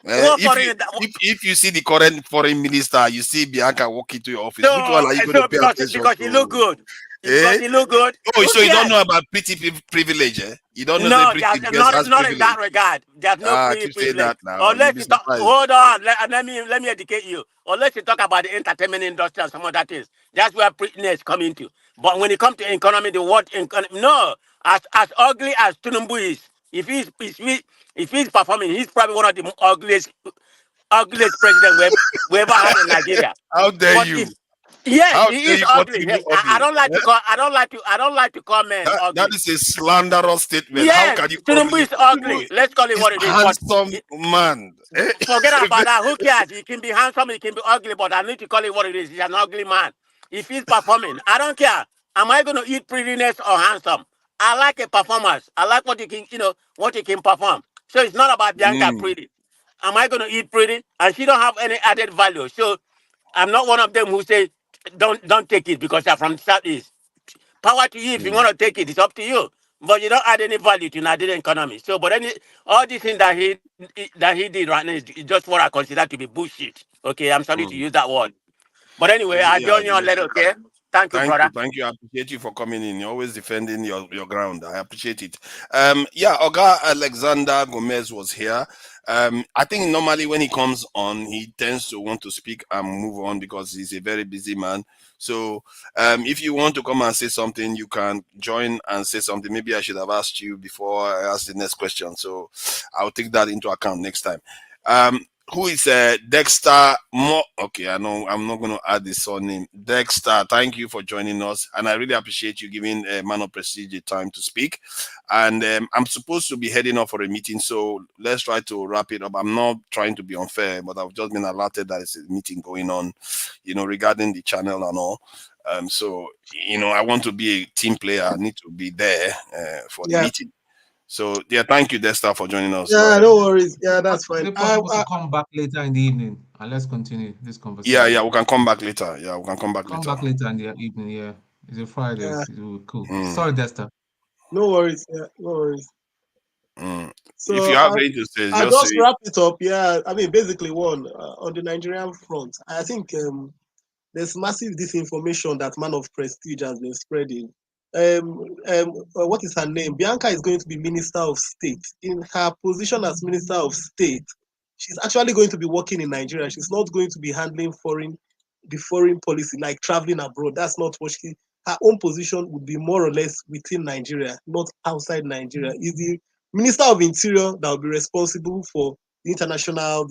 What If foreign? if you see the current foreign minister, you see Bianca walk into your office. Which one No, are you going to so pay attention because he look to? good. Eh? Because he look good. Oh, Who so you don't cares? know about pretty privilege, eh? You don't know the No, pretty there's guest has not in that privilege. regard. There's no Keep saying privilege. that now. You'll Unless be you talk, surprised. hold on, let me educate you. Unless you talk about the entertainment industry and some other things, that's where prettiness come into. But when it comes to economy, the word no, as ugly as Tinubu is, if he's performing, he's probably one of the ugliest president we ever had in Nigeria. How dare But you? if yes, How he dare is you call ugly. Tinubu Yes, I ugly? don't like Eh? to call men That ugly. is a slanderous statement. How Yes, can you Tinubu ugly? is Tinubu ugly. Let's call it is what it is. But handsome man. Eh? forget about that. Who cares? He can be handsome, he can be ugly, but I need to call it what it is. He's an ugly man. If he's performing, I don't care. Am I going to eat prettiness or handsome? I like a performance. I like what he can, what he can perform. So it's not about Bianca Mm, pretty. Am I going to eat pretty? And she don't have any added value. So I'm not one of them who say don't take it because you're from the Southeast. Power to you if you mm, want to take it. It's up to you. But you don't add any value to Nigerian economy. So, but all these things that he did right now is just what I consider to be bullshit. Okay, I'm sorry to mm. use that word. But anyway, I Yeah. join you on later. Okay, thank you, brother. Thank you. I appreciate you for coming in. You're always defending your ground. I appreciate it. Yeah, Oga Alexander Gomez was here. I think normally when he comes on, he tends to want to speak and move on because he's a very busy man. So, if you want to come and say something, you can join and say something. Maybe I should have asked you before I ask the next question. So, I'll take that into account next time. Who is Dexter Mo? Okay, I know I'm not going to add the surname. Dexter, thank you for joining us, and I really appreciate you giving Man of Prestige the time to speak. And I'm supposed to be heading off for a meeting, so let's try to wrap it up. I'm not trying to be unfair, but I've just been alerted that there's a meeting going on, regarding the channel and all. So I want to be a team player. I need to be there for the Yeah. meeting. So, yeah, thank you, Dexter, for joining us. Yeah, no worries. Yeah, that's Is fine. it possible to come back later in the evening and let's continue this conversation? Yeah, we can come back later. Yeah, we can come back Come later. back later in the evening. Yeah, it's a Friday. Yeah. It will be cool. Mm. Sorry, Dexter. No worries. Yeah, no worries. Mm. So If you have anything to say, I'll just just say. wrap it up. Yeah, I mean, basically, on the Nigerian front, I think there's massive disinformation that Man of Prestige has been spreading. What is her name? Bianca is going to be Minister of State. In her position as Minister of State, she's actually going to be working in Nigeria. She's not going to be handling the foreign policy, like traveling abroad. That's not what her own position would be more or less within Nigeria, not outside Nigeria. Is the Minister of Interior that will be responsible for the international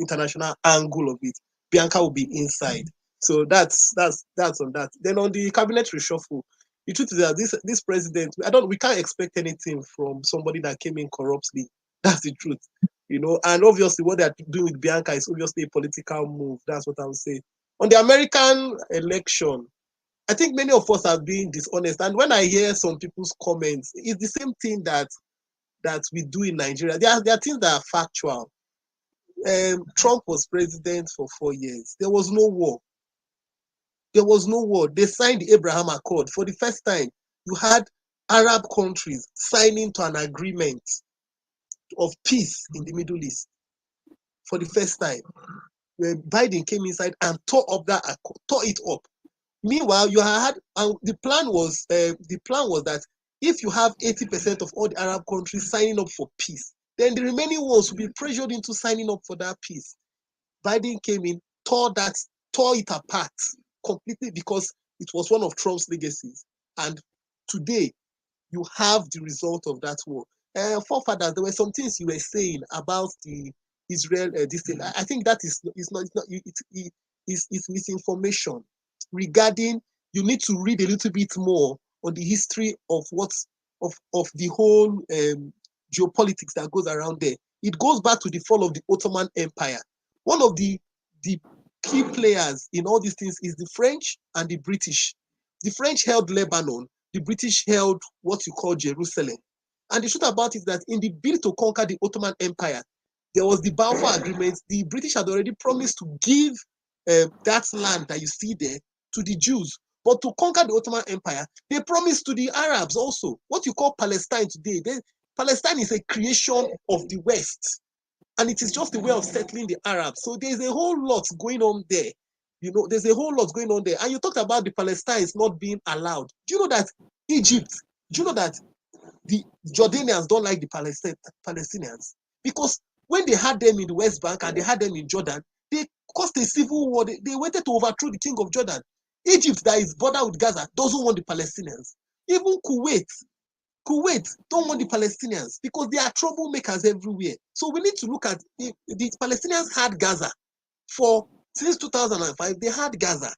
international angle of it. Bianca will be inside. So that's on that. Then on the cabinet reshuffle, the truth is that this president, we can't expect anything from somebody that came in corruptly. That's the truth, And obviously, what they're doing with Bianca is obviously a political move. That's what I would say. On the American election, I think many of us are being dishonest. And when I hear some people's comments, it's the same thing that we do in Nigeria. There are things that are factual. Trump was president for 4 years. There was no war. There was no war. They signed the Abraham Accord. For the first time, you had Arab countries signing to an agreement of peace in the Middle East. For the first time, when Biden came inside and tore it up. Meanwhile, you had the plan was that if you have 80% of all the Arab countries signing up for peace, then the remaining ones will be pressured into signing up for that peace. Biden came in, tore it apart completely because it was one of Trump's legacies. And today, you have the result of that war. Forefathers, there were some things you were saying about the Israel this thing. I think that it's misinformation regarding. You need to read a little bit more on the history of of the whole geopolitics that goes around there. It goes back to the fall of the Ottoman Empire. One of the key players in all these things is the French and the British. The French held Lebanon, the British held what you call Jerusalem. And the truth about it is that in the bid to conquer the Ottoman Empire, there was the Balfour Agreement. The British had already promised to give that land that you see there to the Jews. But to conquer the Ottoman Empire, they promised to the Arabs also. What you call Palestine today. Palestine is a creation of the West. And it is just a way of settling the Arabs. So there's a whole lot going on there. You know, there's a whole lot going on there. And you talked about the Palestinians not being allowed. Do you know that Egypt, do you know that the Jordanians don't like the Palestinians? Because when they had them in the West Bank and they had them in Jordan, they caused a civil war. They wanted to overthrow the king of Jordan. Egypt, that is border with Gaza, doesn't want the Palestinians. Even Kuwait don't want the Palestinians because they are troublemakers everywhere. So we need to look at the Palestinians had Gaza since 2005. They had Gaza.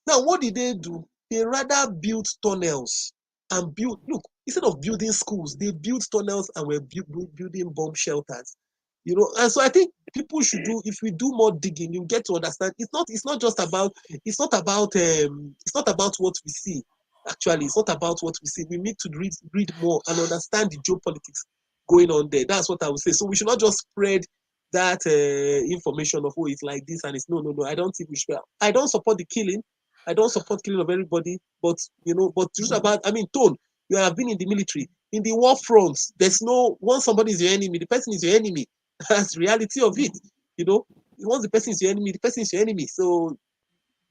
Now, what did they do? They rather built tunnels and look, instead of building schools, they built tunnels and were building bomb shelters. You know, and so I think people should do, if we do more digging, you get to understand it's not about what we see. Actually, it's not about what we see. We need to read more and understand the geopolitics going on there. That's what I would say. So we should not just spread that information of, oh, it's like this and it's no. I don't think we should. I don't support the killing. I don't support killing of everybody. But just about, Tone, you have been in the military. In the war fronts, there's no, once somebody is your enemy, the person is your enemy. That's the reality of it. You know, once the person is your enemy, the person is your enemy. So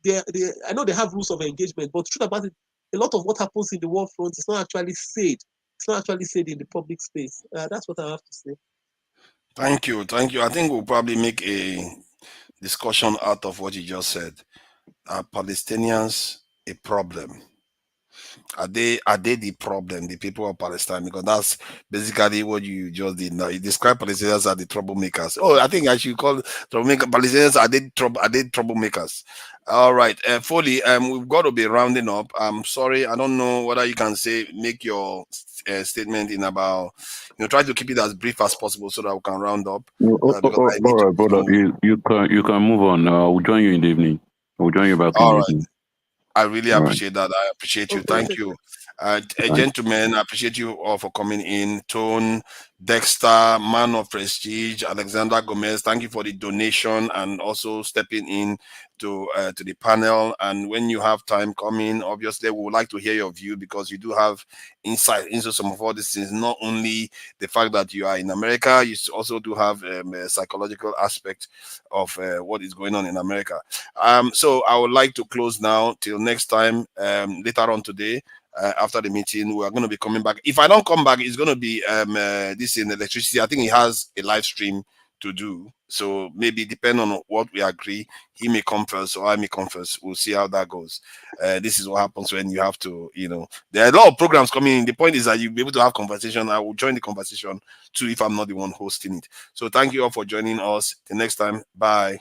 I know they have rules of engagement, but the truth about it, a lot of what happens in the war front is not actually said. It's not actually said in the public space. That's what I have to say. Thank you. I think we'll probably make a discussion out of what you just said. Are Palestinians a problem? Are they the problem, the people of Palestine? Because that's basically what you just did now. You describe Palestinians as the troublemakers. Oh, I think I should call Palestinians are they troublemakers? All right, Foley, we've got to be rounding up. I'm sorry, I don't know whether you can make your statement in about, try to keep it as brief as possible so that we can round up. All right, brother. You can move on. We'll join you in the evening. We'll join you back in the evening. I really All right. appreciate that. I appreciate you. Thank you. Gentlemen, I appreciate you all for coming in. Tone, Dexter, Man of Prestige, Alexander Gomez, thank you for the donation and also stepping in to the panel. And when you have time, come in. Obviously, we would like to hear your view because you do have insight into some of all these things. Not only the fact that you are in America, you also do have a psychological aspect of what is going on in America. So I would like to close now till next time, later on today. After the meeting, we are going to be coming back. If I don't come back, it's going to be this in electricity. I think he has a live stream to do. So maybe depending on what we agree, he may come first or I may come first. We'll see how that goes. This is what happens when you have to, there are a lot of programs coming in. The point is that you'll be able to have conversation. I will join the conversation too if I'm not the one hosting it. So thank you all for joining us. Till next time. Bye.